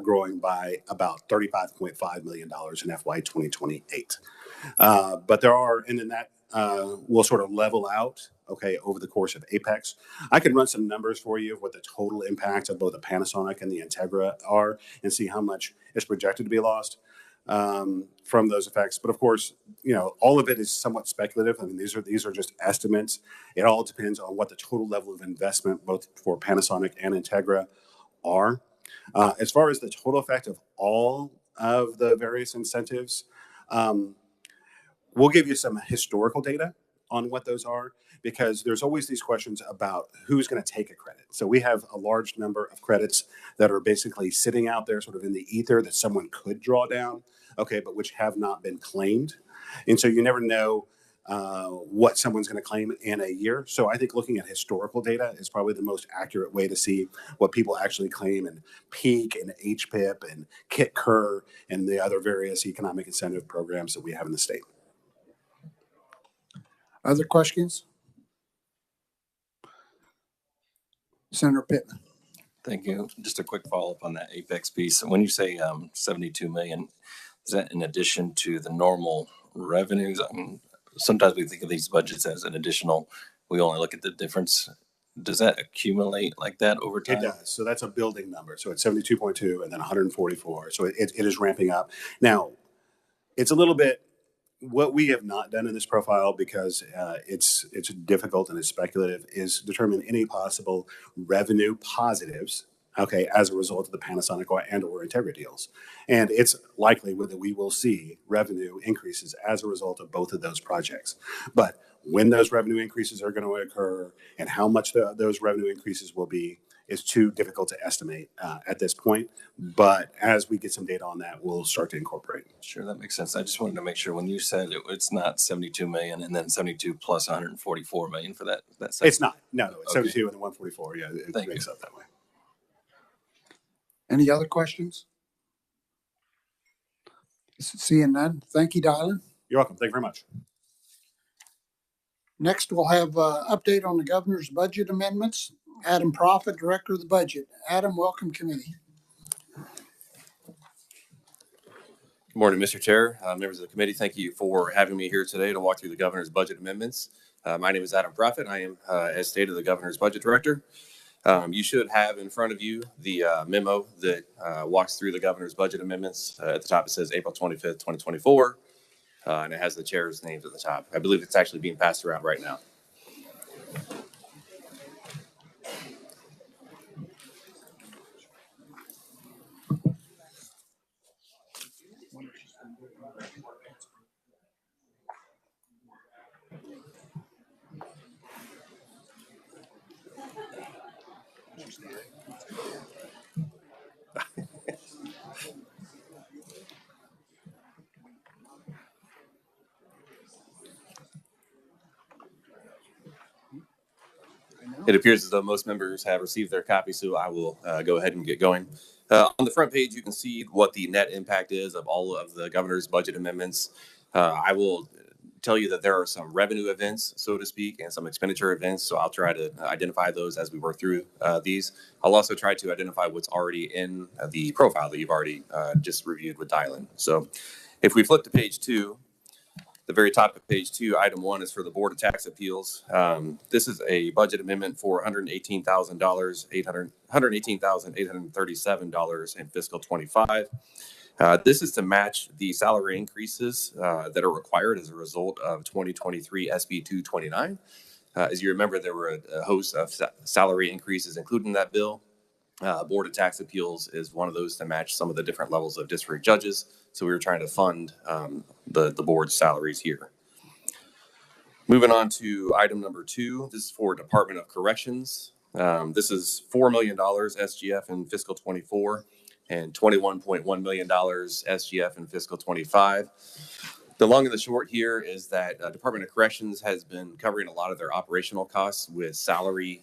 growing by about $35.5 million in FY 2028. But there are, and then that will sort of level out, okay, over the course of Apex. I can run some numbers for you of what the total impact of both the Panasonic and the Integra are and see how much is projected to be lost from those effects. But of course, you know, all of it is somewhat speculative. I mean, these are just estimates. It all depends on what the total level of investment, both for Panasonic and Integra, are. As far as the total effect of all of the various incentives, we'll give you some historical data on what those are, because there's always these questions about who's going to take a credit. So we have a large number of credits that are basically sitting out there sort of in the ether that someone could draw down, okay, but which have not been claimed. And so you never know what someone's going to claim in a year. So I think looking at historical data is probably the most accurate way to see what people actually claim in PEAK and HPIP and KIT-KER and the other various economic incentive programs that we have in the state. Other questions? Senator Pittman. Thank you. Just a quick follow-up on that Apex piece. When you say 72 million, is that in addition to the normal revenues? I mean, sometimes we think of these budgets as an additional, we only look at the difference. Does that accumulate like that over time? It does. So that's a building number. So it's 72.2 and then 144. So it is ramping up. Now, it's a little bit, what we have not done in this profile, because it's difficult and it's speculative, is determine any possible revenue positives, okay, as a result of the Panasonic and or Integra deals. And it's likely that we will see revenue increases as a result of both of those projects. But when those revenue increases are going to occur and how much those revenue increases will be is too difficult to estimate at this point. But as we get some data on that, we'll start to incorporate. Sure, that makes sense. I just wanted to make sure when you said it's not 72 million and then 72 plus 144 million for that. It's not. No, it's Okay. 72 and then 144. Yeah, it Thank makes you. up that way. Any other questions? Seeing none. Thank you, Dylan. You're welcome. Thank you very much. Next, we'll have update on the governor's budget amendments. Adam Profit, Director of the Budget. Adam, welcome committee. Good morning, Mr. Chair, members of the committee. Thank you for having me here today to walk through the governor's budget amendments. My name is Adam Profit. I am, as stated, the governor's budget director. You should have in front of you the memo that walks through the governor's budget amendments. At the top, it says April 25th, 2024, and it has the chair's names at the top. I believe it's actually being passed around right now. It appears as though most members have received their copy, so I will go ahead and get going. On the front page, you can see what the net impact is of all of the governor's budget amendments. I will tell you that there are some revenue events, so to speak, and some expenditure events, so I'll try to identify those as we work through these. I'll also try to identify what's already in the profile that you've already just reviewed with Dylan. So if we flip to page 2, the very top of page 2, item 1 is for the Board of Tax Appeals. This is a budget amendment for $118,837 in fiscal 25. This is to match the salary increases that are required as a result of 2023 SB 229. As you remember, there were a host of salary increases included in that bill. Board of Tax Appeals is one of those to match some of the different levels of district judges. So we were trying to fund the board's salaries here. Moving on to item number 2, this is for Department of Corrections. This is $4 million SGF in fiscal 24 and $21.1 million SGF in fiscal 25. The long and the short here is that Department of Corrections has been covering a lot of their operational costs with salary,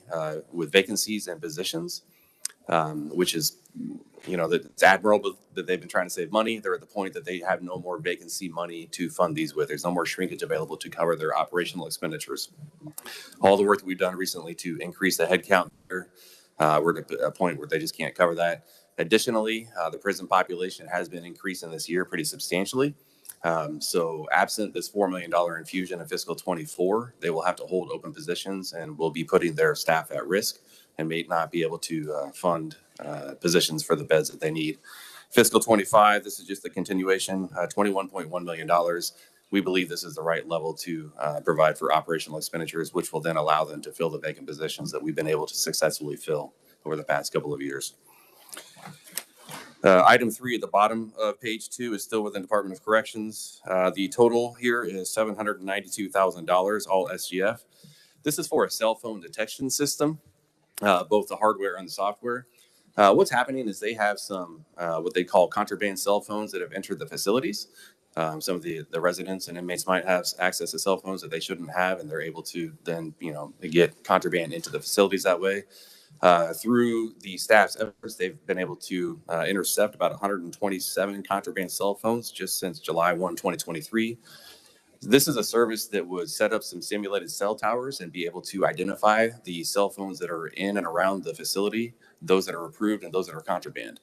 with vacancies and positions. Which is, it's admirable that they've been trying to save money. They're at the point that they have no more vacancy money to fund these with. There's no more shrinkage available to cover their operational expenditures. All the work that we've done recently to increase the headcount, we're at a point where they just can't cover that. Additionally, the prison population has been increasing this year pretty substantially. So absent this $4 million infusion in fiscal 24, they will have to hold open positions and will be putting their staff at risk and may not be able to fund positions for the beds that they need. Fiscal 25, this is just a continuation, $21.1 million. We believe this is the right level to provide for operational expenditures, which will then allow them to fill the vacant positions that we've been able to successfully fill over the past couple of years. Item 3 at the bottom of page 2 is still within Department of Corrections. The total here is $792,000, all SGF. This is for a cell phone detection system, both the hardware and the software. What's happening is they have some what they call contraband cell phones that have entered the facilities. Some of the residents and inmates might have access to cell phones that they shouldn't have, and they're able to then get contraband into the facilities that way. Through the staff's efforts, they've been able to intercept about 127 contraband cell phones just since July 1, 2023. This is a service that would set up some simulated cell towers and be able to identify the cell phones that are in and around the facility, those that are approved and those that are contraband.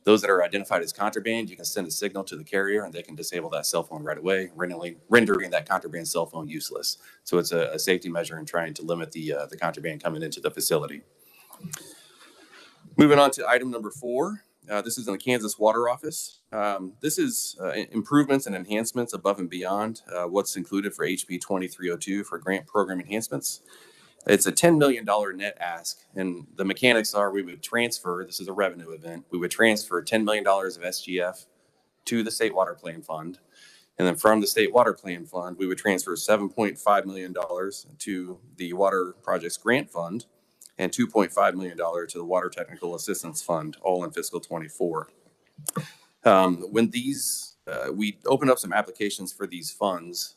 Those that are identified as contraband, you can send a signal to the carrier and they can disable that cell phone right away, rendering that contraband cell phone useless. So it's a safety measure in trying to limit the contraband coming into the facility. Moving on to item number 4. This is in the Kansas Water Office. This is improvements and enhancements above and beyond what's included for HB 2302 for grant program enhancements. It's a $10 million net ask, and the mechanics are we would transfer, this is a revenue event, we would transfer $10 million of SGF to the State Water Plan Fund. And then from the State Water Plan Fund, we would transfer $7.5 million to the Water Projects Grant Fund and $2.5 million to the Water Technical Assistance Fund, all in fiscal 24. When these, we opened up some applications for these funds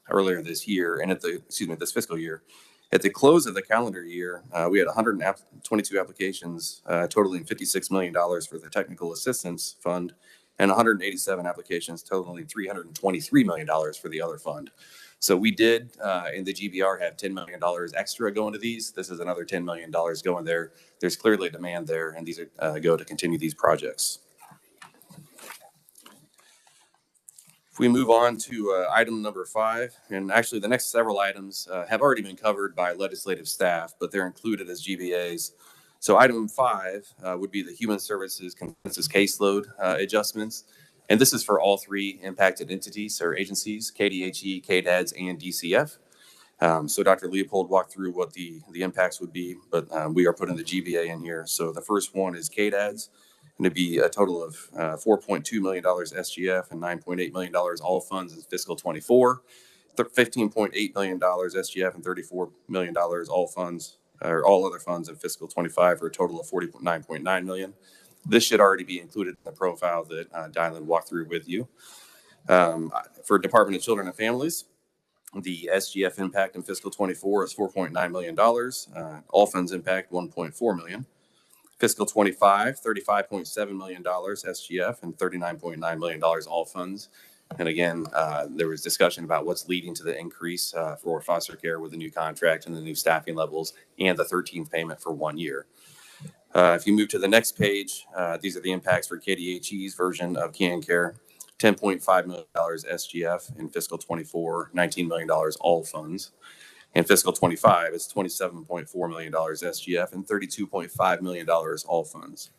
earlier this year, and this fiscal year. At the close of the calendar year, we had 122 applications totaling $56 million for the Technical Assistance Fund and 187 applications totaling $323 million for the other fund. So we did, in the GBR, have $10 million extra going to these. This is another $10 million going there. There's clearly a demand there, and these are go to continue these projects. If we move on to item number 5, and actually the next several items have already been covered by legislative staff, but they're included as GBAs. So item 5 would be the Human Services Consensus Caseload adjustments. And this is for all 3 impacted entities or agencies, KDHE, KDADS, and DCF. So Dr. Leopold walked through what the impacts would be, but we are putting the GBA in here. So the first one is KDADS, and it'd be a total of $4.2 million SGF and $9.8 million all funds in fiscal 24, $15.8 million SGF and $34 million all funds or all other funds in fiscal 25 for a total of $49.9 million. This should already be included in the profile that Dylan walked through with you. For Department of Children and Families, The SGF impact in fiscal 24 is $4.9 million. All funds impact $1.4 million. Fiscal 25, $35.7 million SGF and $39.9 million all funds. And again, there was discussion about what's leading to the increase for foster care with the new contract and the new staffing levels and the 13th payment for 1 year. If you move to the next page, these are the impacts for KDHE's version of CanCare. $10.5 million SGF in fiscal 24, $19 million all funds. In fiscal 25, it's $27.4 million SGF and $32.5 million all funds.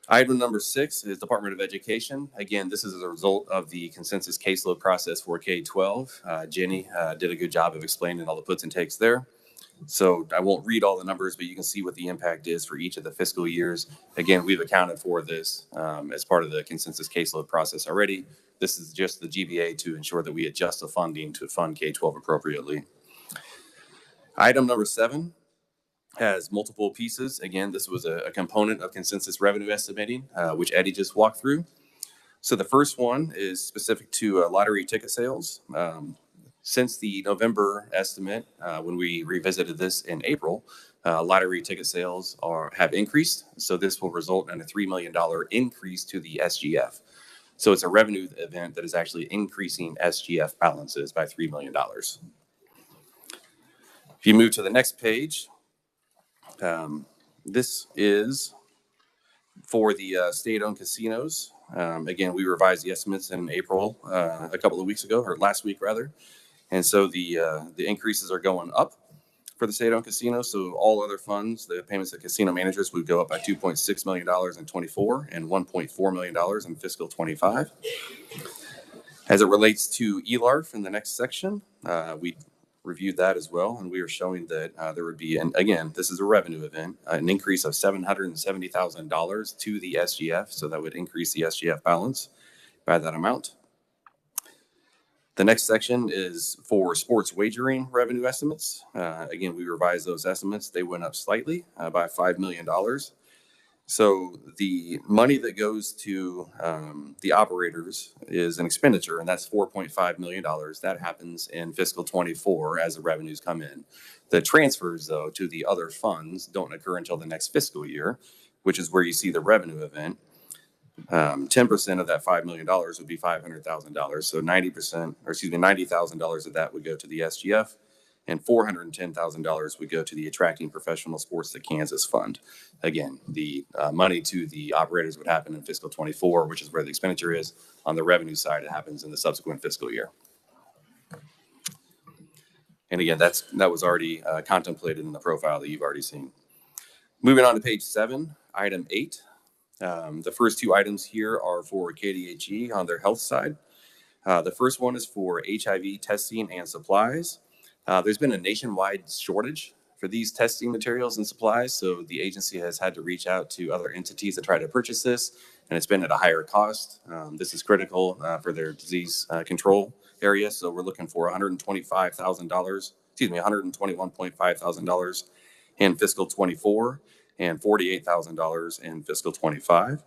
Item number 6 is Department of Education. Again, this is as a result of the consensus caseload process for K-12. Jenny did a good job of explaining all the puts and takes there. So I won't read all the numbers, but you can see what the impact is for each of the fiscal years. Again, we've accounted for this as part of the consensus caseload process already. This is just the GBA to ensure that we adjust the funding to fund K-12 appropriately. Item number 7 has multiple pieces. Again, this was a component of consensus revenue estimating, which Eddie just walked through. So the first one is specific to lottery ticket sales. Since the November estimate, when we revisited this in April, lottery ticket sales have increased. So this will result in a $3 million increase to the SGF. So it's a revenue event that is actually increasing SGF balances by $3 million. If you move to the next page, this is for the state-owned casinos. Again, we revised the estimates in April, a couple of weeks ago, or last week rather. And so the increases are going up for the state-owned casinos. So all other funds, the payments to casino managers would go up by $2.6 million in 24 and $1.4 million in fiscal 25. As it relates to ELARF in the next section, we reviewed that as well, and we are showing that there would be, and again, this is a revenue event, an increase of $770,000 to the SGF. So that would increase the SGF balance by that amount. The next section is for sports wagering revenue estimates. Again, we revised those estimates. They went up slightly by $5 million. So the money that goes to the operators is an expenditure, and that's $4.5 million. That happens in fiscal 24 as the revenues come in. The transfers, though, to the other funds don't occur until the next fiscal year, which is where you see the revenue event. 10% of that $5 million would be $500,000. So 90,000 of that would go to the SGF, and $410,000 would go to the Attracting Professional Sports to Kansas Fund. Again, the money to the operators would happen in fiscal 24, which is where the expenditure is. On the revenue side, it happens in the subsequent fiscal year. And again, that was already contemplated in the profile that you've already seen. Moving on to page 7, item 8. The first 2 items here are for KDHE on their health side. The first one is for HIV testing and supplies. There's been a nationwide shortage for these testing materials and supplies, so the agency has had to reach out to other entities to try to purchase this, and it's been at a higher cost. This is critical for their disease control area, so we're looking for $121.5 thousand in fiscal 24 and $48,000 in fiscal 25.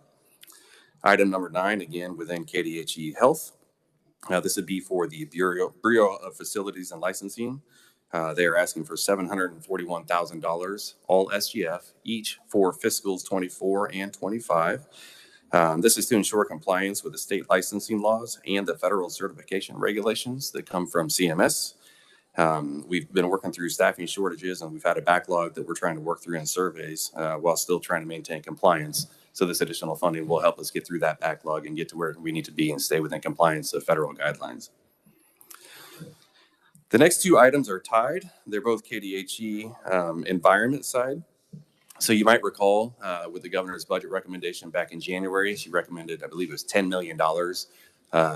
Item number 9, again, within KDHE Health. This would be for the Bureau of Facilities and Licensing. They are asking for $741,000, all SGF, each for fiscals 24 and 25. This is to ensure compliance with the state licensing laws and the federal certification regulations that come from CMS. We've been working through staffing shortages, and we've had a backlog that we're trying to work through in surveys while still trying to maintain compliance. So this additional funding will help us get through that backlog and get to where we need to be and stay within compliance of federal guidelines. The next 2 items are tied. They're both KDHE environment side. So you might recall with the governor's budget recommendation back in January, she recommended, I believe it was $10 million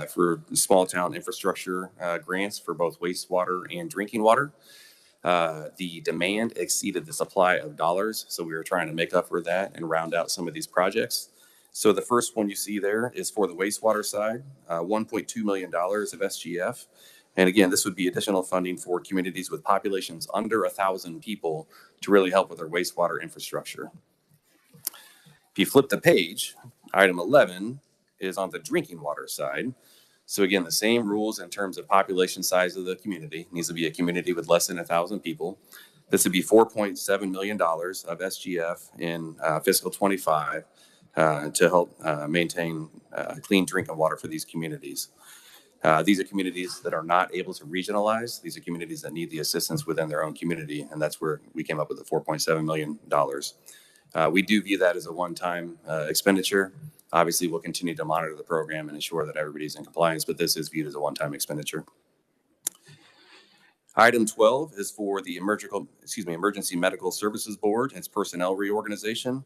for small town infrastructure grants for both wastewater and drinking water. The demand exceeded the supply of dollars, so we were trying to make up for that and round out some of these projects. So the first one you see there is for the wastewater side, $1.2 million of SGF. And again, this would be additional funding for communities with populations under 1,000 people to really help with their wastewater infrastructure. If you flip the page, item 11 is on the drinking water side. So again, the same rules in terms of population size of the community. It needs to be a community with less than 1,000 people. This would be $4.7 million of SGF in fiscal 25 to help maintain clean drinking water for these communities. These are communities that are not able to regionalize. These are communities that need the assistance within their own community, and that's where we came up with the $4.7 million. We do view that as a one-time expenditure. Obviously, we'll continue to monitor the program and ensure that everybody's in compliance, but this is viewed as a one-time expenditure. Item 12 is for the Emergency Medical Services Board. It's personnel reorganization.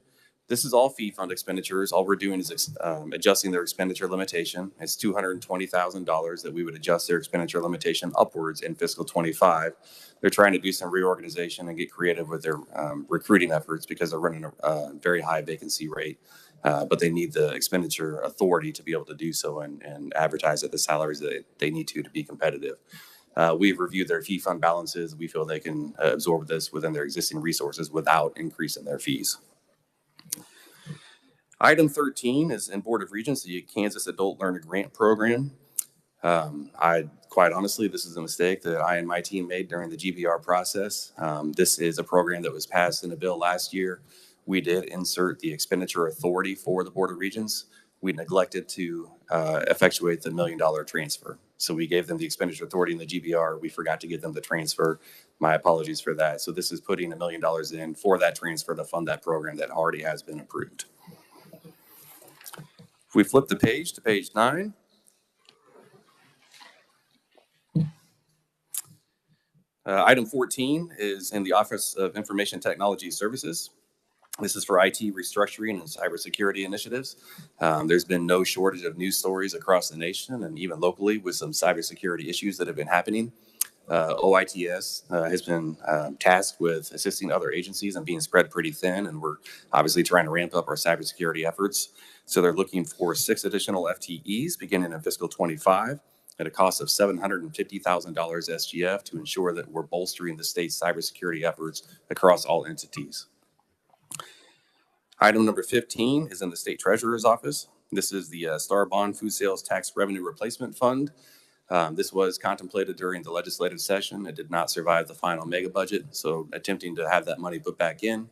This is all fee fund expenditures. All we're doing is adjusting their expenditure limitation. It's $220,000 that we would adjust their expenditure limitation upwards in fiscal 25. They're trying to do some reorganization and get creative with their recruiting efforts because they're running a very high vacancy rate. But they need the expenditure authority to be able to do so and advertise at the salaries that they need to be competitive. We've reviewed their fee fund balances. We feel they can absorb this within their existing resources without increasing their fees. Item 13 is in Board of Regents, the Kansas Adult Learner Grant Program. Quite honestly, this is a mistake that I and my team made during the GBR process. This is a program that was passed in a bill last year. We did insert the expenditure authority for the Board of Regents. We neglected to effectuate the $1 million transfer. So we gave them the expenditure authority in the GBR. We forgot to give them the transfer. My apologies for that. So this is putting $1 million in for that transfer to fund that program that already has been approved. If we flip the page to page 9, item 14 is in the Office of Information Technology Services. This is for IT restructuring and cybersecurity initiatives. There's been no shortage of news stories across the nation and even locally with some cybersecurity issues that have been happening. OITS has been tasked with assisting other agencies and being spread pretty thin, and we're obviously trying to ramp up our cybersecurity efforts. So they're looking for 6 additional FTEs beginning in fiscal 25 at a cost of $750,000 SGF to ensure that we're bolstering the state's cybersecurity efforts across all entities. Item number 15 is in the State Treasurer's Office. This is the Star Bond Food Sales Tax Revenue Replacement Fund. This was contemplated during the legislative session. It did not survive the final mega budget, so attempting to have that money put back in.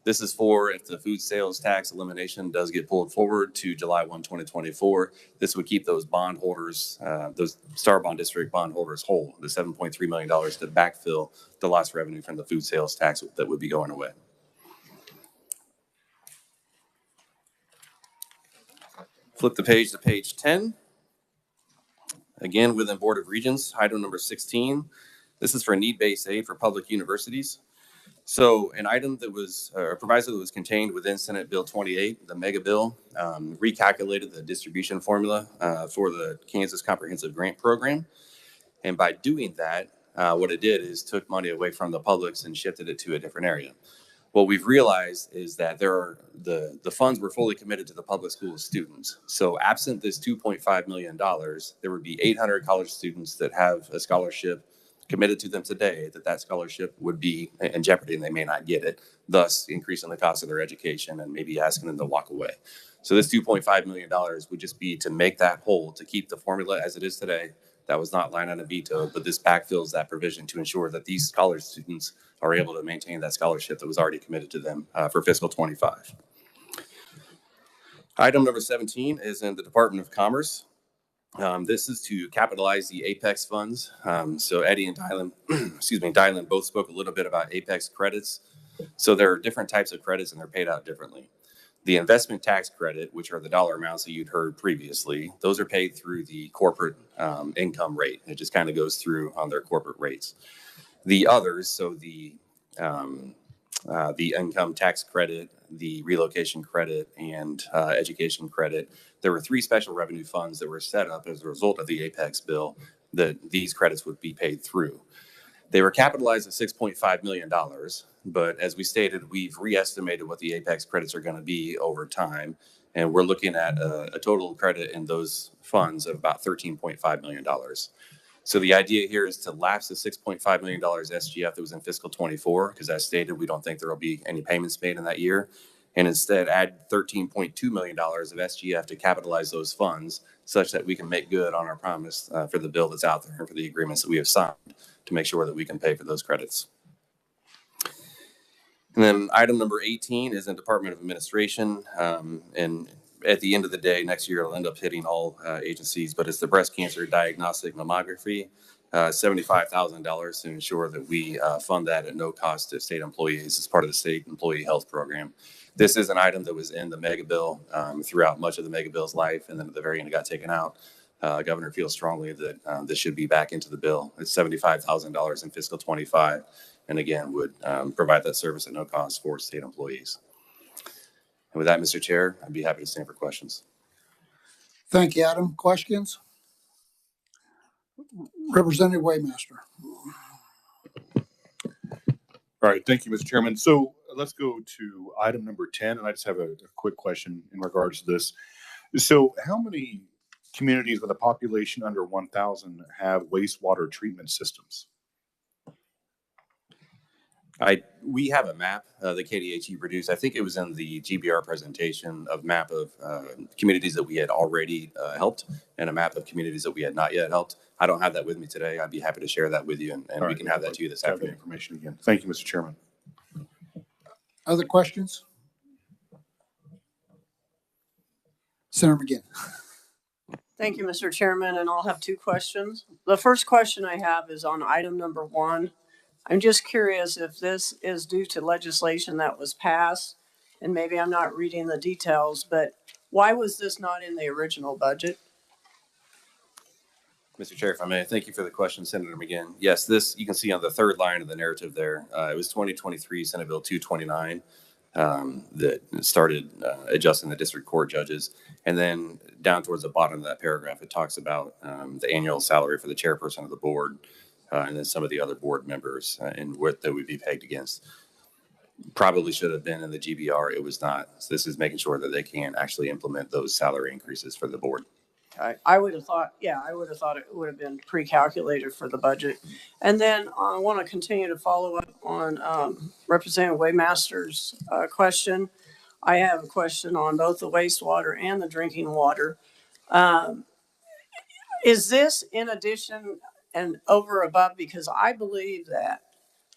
This is for if the food sales tax elimination does get pulled forward to July 1, 2024. This would keep those bondholders, those Star Bond District bondholders whole, the $7.3 million to backfill the lost revenue from the food sales tax that would be going away. Flip the page to page 10. Again, within Board of Regents, item number 16. This is for need-based aid for public universities. So an item that was, a proviso that was contained within Senate Bill 28, the mega bill, recalculated the distribution formula for the Kansas Comprehensive Grant Program. And by doing that, what it did is took money away from the publics and shifted it to a different area. What we've realized is that there are the funds were fully committed to the public school students. So absent this $2.5 million, there would be 800 college students that have a scholarship committed to them today, that scholarship would be in jeopardy and they may not get it, thus increasing the cost of their education and maybe asking them to walk away. So this $2.5 million would just be to make that whole, to keep the formula as it is today. That was not line item vetoed, but this backfills that provision to ensure that these college students are able to maintain that scholarship that was already committed to them for fiscal 25. Item number 17 is in the Department of Commerce. This is to capitalize the Apex funds. So Eddie and Dylan both spoke a little bit about Apex credits. So there are different types of credits and they're paid out differently. The investment tax credit, which are the dollar amounts that you'd heard previously, those are paid through the corporate income rate. It just kind of goes through on their corporate rates. The others, so the income tax credit, the relocation credit, and education credit, there were 3 special revenue funds that were set up as a result of the Apex bill that these credits would be paid through. They were capitalized at $6.5 million, but as we stated, we've re-estimated what the Apex credits are going to be over time, and we're looking at a total credit in those funds of about $13.5 million. So the idea here is to lapse the $6.5 million SGF that was in fiscal 24, because as stated, we don't think there will be any payments made in that year, and instead add $13.2 million of SGF to capitalize those funds such that we can make good on our promise for the bill that's out there and for the agreements that we have signed to make sure that we can pay for those credits. And then item number 18 is in Department of Administration. And at the end of the day, next year it'll end up hitting all agencies, but it's the breast cancer diagnostic mammography, $75,000 to ensure that we fund that at no cost to state employees as part of the state employee health program. This is an item that was in the mega bill throughout much of the mega bill's life, and then at the very end it got taken out. Governor feels strongly that this should be back into the bill. It's $75,000 in fiscal 25, and again would provide that service at no cost for state employees. And with that, Mr. Chair, I'd be happy to stand for questions. Thank you, Adam. Questions? Representative Waymaster. All right, thank you, Mr. Chairman. So let's go to item number 10, and I just have a quick question in regards to this. So how many communities with a population under 1,000 have wastewater treatment systems? We have a map that KDHE produced. I think it was in the GBR presentation of map of communities that we had already helped and a map of communities that we had not yet helped. I don't have that with me today. I'd be happy to share that with you, and we can have that to you this afternoon. Information again. Thank you, Mr. Chairman. Other questions? Senator McGinn. Thank you, Mr. Chairman, and I'll have two questions. The first question I have is on item number 1. I'm just curious if this is due to legislation that was passed, and maybe I'm not reading the details, but why was this not in the original budget? Mr. Chair, if I may, thank you for the question, Senator McGinn. Yes, this you can see on the third line of the narrative there. It was 2023 Senate Bill 229 that started adjusting the district court judges. And then down towards the bottom of that paragraph, it talks about the annual salary for the chairperson of the board and then some of the other board members and what they would be pegged against. Probably should have been in the GBR. It was not. So this is making sure that they can actually implement those salary increases for the board. I would have thought, I would have thought it would have been pre-calculated for the budget. And then I want to continue to follow up on Representative Waymaster's question. I have a question on both the wastewater and the drinking water. Is this in addition and over above? Because I believe that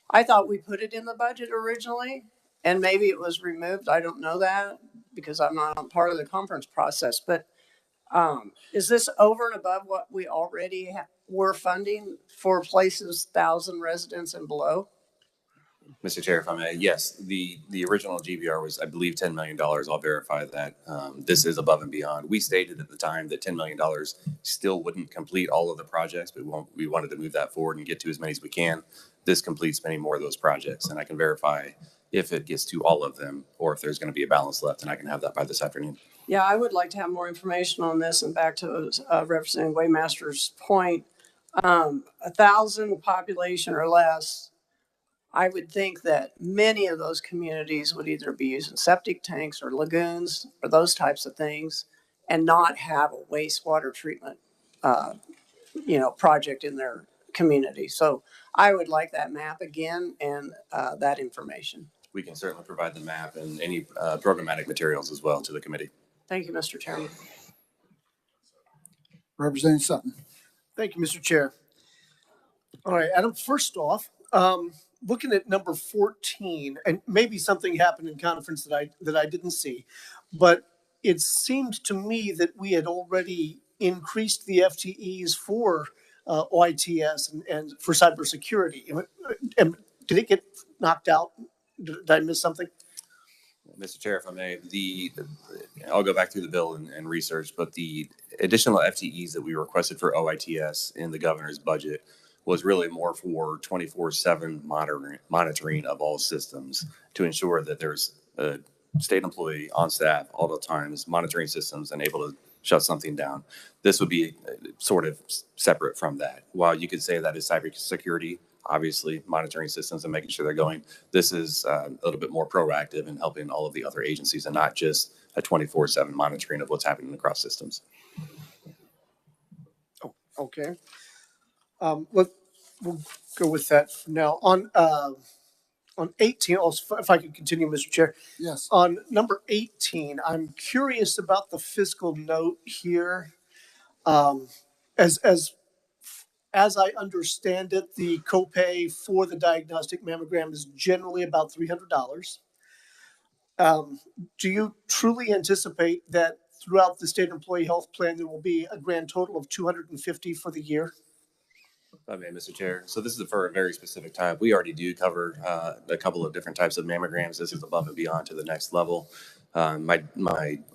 I thought we put it in the budget originally, and maybe it was removed. I don't know that because I'm not on part of the conference process, but is this over and above what we already were funding for places 1,000 residents and below? Mr. Chair, if I may, yes, the original GBR was, I believe, $10 million. I'll verify that. This is above and beyond. We stated at the time that $10 million still wouldn't complete all of the projects, but we wanted to move that forward and get to as many as we can. This completes many more of those projects, and I can verify if it gets to all of them or if there's going to be a balance left, and I can have that by this afternoon. Yeah, I would like to have more information on this. And back to Representative Waymaster's point, 1,000 population or less, I would think that many of those communities would either be using septic tanks or lagoons or those types of things and not have a wastewater treatment, project in their community. So I would like that map again and that information. We can certainly provide the map and any programmatic materials as well to the committee. Thank you, Mr. Chairman. Representative Sutton. Thank you, Mr. Chair. All right, Adam, first off, looking at number 14, and maybe something happened in conference that I didn't see, but it seemed to me that we had already increased the FTEs for OITS and for cybersecurity. Did it get knocked out? Did I miss something? Mr. Chair, if I may, I'll go back through the bill and research, but the additional FTEs that we requested for OITS in the governor's budget was really more for 24/7 monitoring of all systems to ensure that there's a state employee on staff all the times monitoring systems and able to shut something down. This would be sort of separate from that. While you could say that is cybersecurity, obviously monitoring systems and making sure they're going, this is a little bit more proactive in helping all of the other agencies and not just a 24/7 monitoring of what's happening across systems. Oh, okay. We'll go with that for now. On On 18, also, if I could continue, Mr. Chair. Yes. On number 18, I'm curious about the fiscal note here. As I understand it, the copay for the diagnostic mammogram is generally about $300. Do you truly anticipate that throughout the state employee health plan, there will be a grand total of 250 for the year? Okay, Mr. Chair. So this is for a very specific time. We already do cover a couple of different types of mammograms. This is above and beyond to the next level. My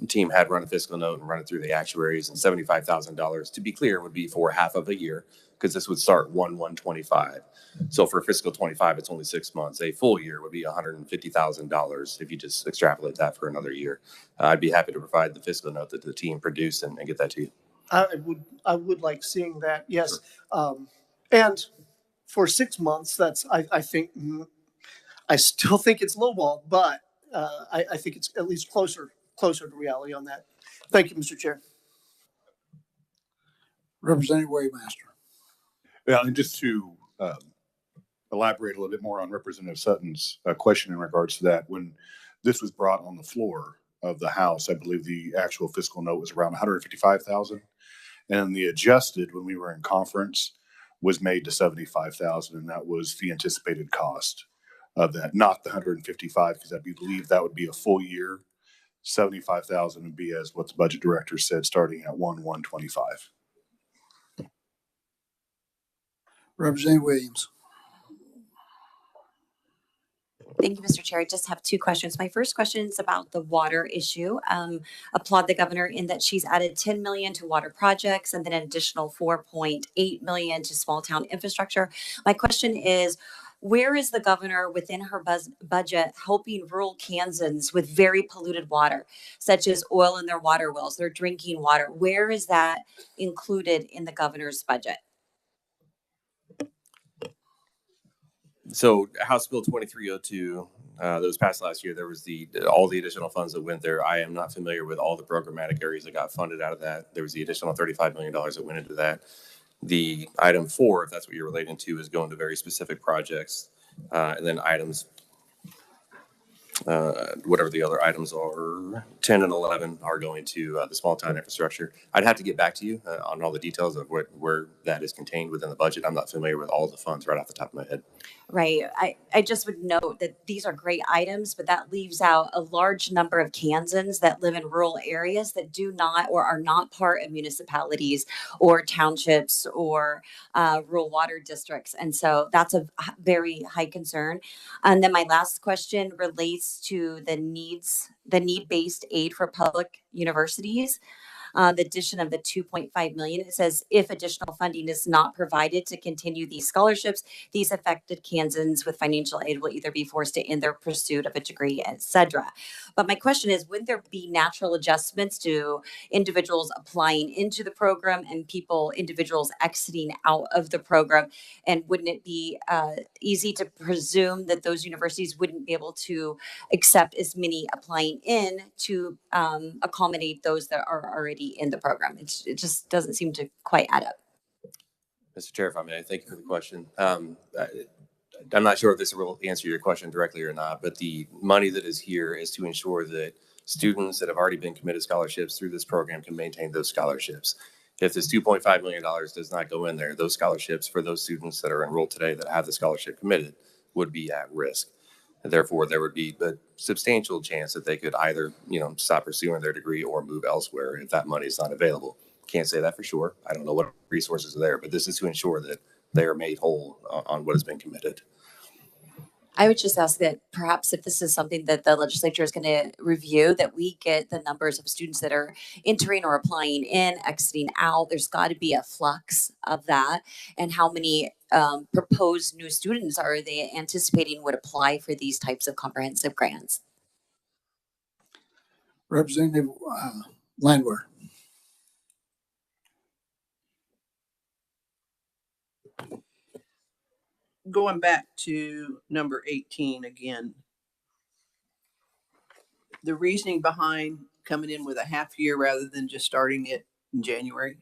team had run a fiscal note and run it through the actuaries, and $75,000, to be clear, would be for half of a year, because this would start 1/1/25. So for fiscal 25, it's only 6 months. A full year would be $150,000 if you just extrapolate that for another year. I'd be happy to provide the fiscal note that the team produced and get that to you. I would like seeing that, yes. Sure. And for 6 months, I think, I still think it's lowball, but I think it's at least closer to reality on that. Thank you, Mr. Chair. Representative Waymaster. Yeah, and just to elaborate a little bit more on Representative Sutton's question in regards to that, when this was brought on the floor of the House, I believe the actual fiscal note was around 155,000, and the adjusted when we were in conference was made to 75,000, and that was the anticipated cost of that, not the 155, because I believe that would be a full year. 75,000 would be, as what the budget director said, starting at 1/1/25. Representative Williams. Thank you, Mr. Chair. I just have two questions. My first question is about the water issue. Applaud the governor in that she's added 10 million to water projects and then an additional 4.8 million to small town infrastructure. My question is, where is the governor within her budget helping rural Kansans with very polluted water, such as oil in their water wells, their drinking water? Where is that included in the governor's budget? So House Bill 2302, that was passed last year, there was all the additional funds that went there. I am not familiar with all the programmatic areas that got funded out of that. There was the additional $35 million that went into that. The item 4, if that's what you're relating to, is going to very specific projects. And then items, whatever the other items are, 10 and 11 are going to the small town infrastructure. I'd have to get back to you on all the details of where that is contained within the budget. I'm not familiar with all the funds right off the top of my head. Right. I just would note that these are great items, but that leaves out a large number of Kansans that live in rural areas that do not or are not part of municipalities or townships or rural water districts. And so that's a very high concern. And then my last question relates to the need-based aid for public universities. The addition of the 2.5 million. It says if additional funding is not provided to continue these scholarships, these affected Kansans with financial aid will either be forced to end their pursuit of a degree, etc. But my question is, would there be natural adjustments to individuals applying into the program and individuals exiting out of the program? And wouldn't it be easy to presume that those universities wouldn't be able to accept as many applying in to accommodate those that are already in the program? It just doesn't seem to quite add up. Mr. Chair, if I may, thank you for the question. I'm not sure if this will answer your question directly or not, but the money that is here is to ensure that students that have already been committed scholarships through this program can maintain those scholarships. If this $2.5 million does not go in there, those scholarships for those students that are enrolled today that have the scholarship committed would be at risk. And therefore, there would be a substantial chance that they could either, stop pursuing their degree or move elsewhere if that money is not available. Can't say that for sure. I don't know what resources are there, but this is to ensure that they are made whole on what has been committed. I would just ask that perhaps if this is something that the legislature is going to review, that we get the numbers of students that are entering or applying in, exiting out. There's got to be a flux of that. And how many proposed new students are they anticipating would apply for these types of comprehensive grants? Representative Landwehr. Going back to number 18 again, the reasoning behind coming in with a half year rather than just starting it in January?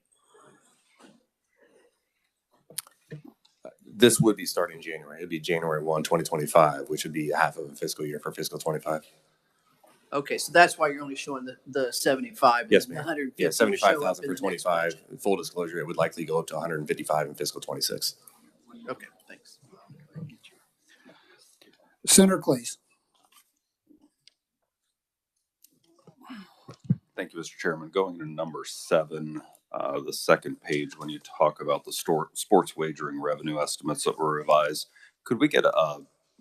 This would be starting January. It'd be January 1, 2025, which would be half of a fiscal year for fiscal 25. Okay, so that's why you're only showing the 75. Yes, The ma'am. 150 Yeah, will show up 75,000 in for the next 25. budget. Full disclosure, it would likely go up to 155 in fiscal 26. Okay, thanks. Senator Clays. Thank you, Mr. Chairman. Going to number 7, the second page, when you talk about the sports wagering revenue estimates that were revised, could we get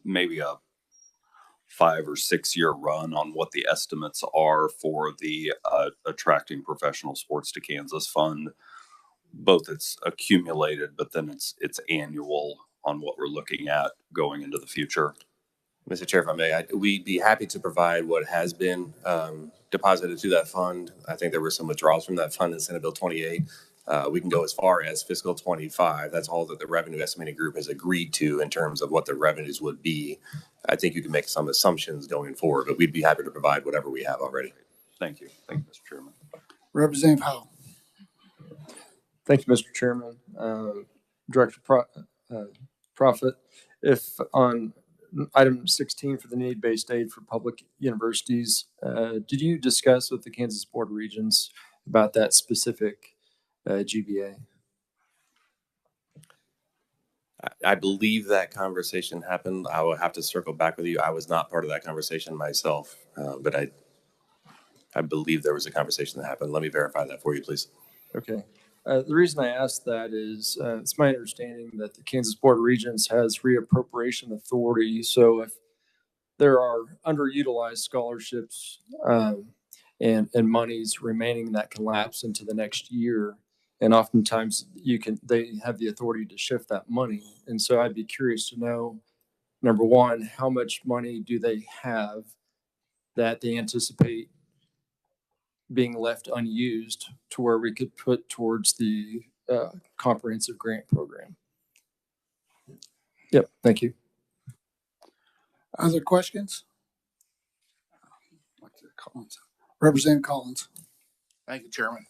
maybe a 5 or 6 year run on what the estimates are for the Attracting Professional Sports to Kansas Fund? Both it's accumulated, but then it's annual on what we're looking at going into the future. Mr. Chair, if I may, we'd be happy to provide what has been deposited to that fund. I think there were some withdrawals from that fund in Senate Bill 28. We can go as far as fiscal 25. That's all that the revenue estimating group has agreed to in terms of what the revenues would be. I think you can make some assumptions going forward, but we'd be happy to provide whatever we have already. Thank you. Thank you, Mr. Chairman. Representative Howell. Thank you, Mr. Chairman. Director Profit, if on item 16 for the need-based aid for public universities, did you discuss with the Kansas Board of Regents about that specific GBA? I believe that conversation happened. I will have to circle back with you. I was not part of that conversation myself, but I believe there was a conversation that happened. Let me verify that for you, please. Okay. The reason I asked that is it's my understanding that the Kansas Board of Regents has reappropriation authority. So if there are underutilized scholarships and monies remaining that can lapse into the next year, and oftentimes they have the authority to shift that money. And so I'd be curious to know, number one, how much money do they have that they anticipate being left unused to where we could put towards the comprehensive grant program? Yep, thank you. Other questions? Representative Collins. Thank you, Chairman.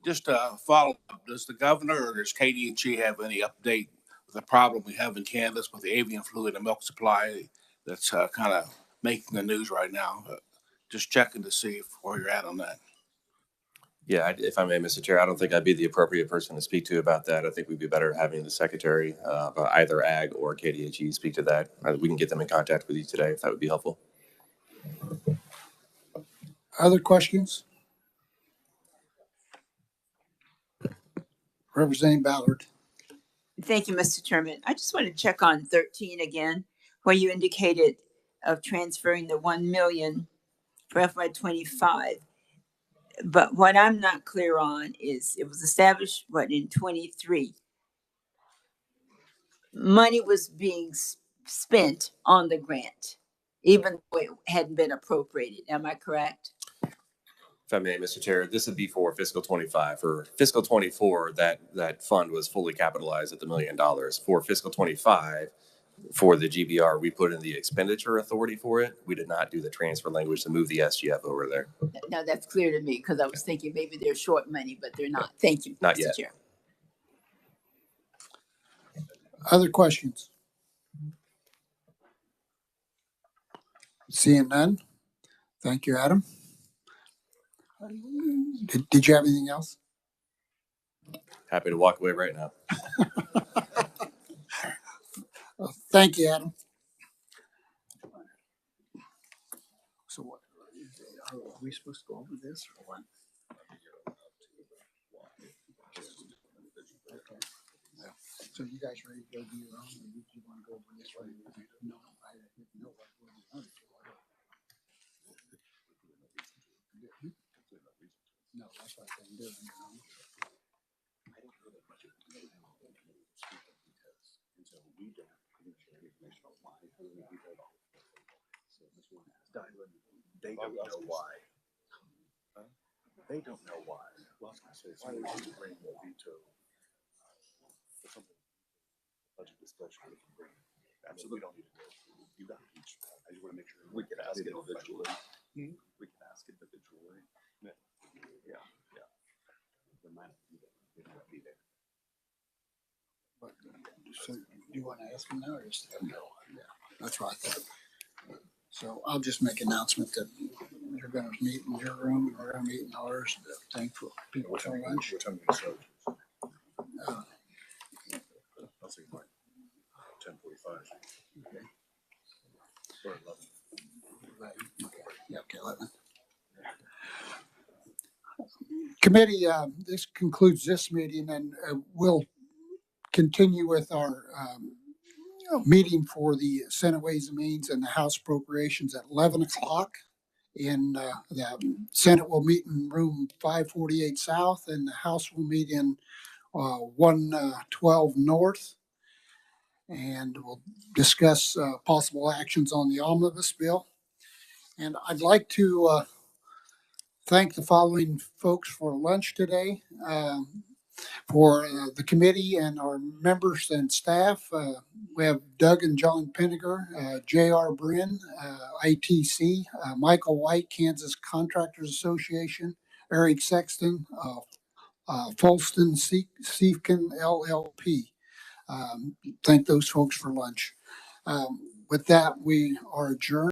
Just a follow up, does the governor or does KD&G have any update with the problem we have in Kansas with the avian flu and the milk supply that's kind of making the news right now? Just checking to see where you're at on that. Yeah, if I may, Mr. Chair, I don't think I'd be the appropriate person to speak to about that. I think we'd be better having the Secretary of either Ag or KDHE speak to that. We can get them in contact with you today if that would be helpful. Other questions? Representative Ballard. Thank you, Mr. Chairman. I just want to check on 13 again, where you indicated of transferring the 1 million for FY25. But what I'm not clear on is it was established, in 23. Money was being spent on the grant, even though it hadn't been appropriated. Am I correct? If I may, Mr. Chair, this would be for fiscal 25. For fiscal 24, that fund was fully capitalized at the $1 million. For fiscal 25, for the GBR, we put in the expenditure authority for it. We did not do the transfer language to move the SGF over there. Now that's clear to me because I was thinking maybe they're short money, but they're not. Thank you, Not Mr. yet. Chair. Other questions? Seeing none. Thank you, Adam. Did you have anything else? Happy to walk away right now. Thank you, Adam. So what, are we supposed to go over this or what? Okay. So you guys ready to go do your own, or do you want to go over this right? No, I didn't know what we're doing. No, that's what I'm doing. They don't know why. They don't know why. Well, I say it's bring the veto. Budget discussion. Absolutely, we don't need to go. You got each. I just want to make sure we can ask individually. We can ask individually. Yeah. They might not be there. So you want to ask them now or just have them go? Yeah, that's what I thought. So I'll just make an announcement that you're going to meet in your room and we're going to meet in ours. Thank for people for lunch. What time do you start? I'll say like 10:45. Okay. Or 11. 11. Okay. Yeah, okay, 11. Committee, this concludes this meeting, and we'll continue with our meeting for the Senate Ways and Means and the House Appropriations at 11 o'clock. In the Senate will meet in room 548 South, and the House will meet in 112 North. And we'll discuss possible actions on the omnibus bill. And I'd like to thank the following folks for lunch today. For the committee and our members and staff, we have Doug and John Penniger, J.R. Brin, ITC, Michael White, Kansas Contractors Association, Eric Sexton, Folston Siefkin LLP. Thank those folks for lunch. With that, we are adjourned.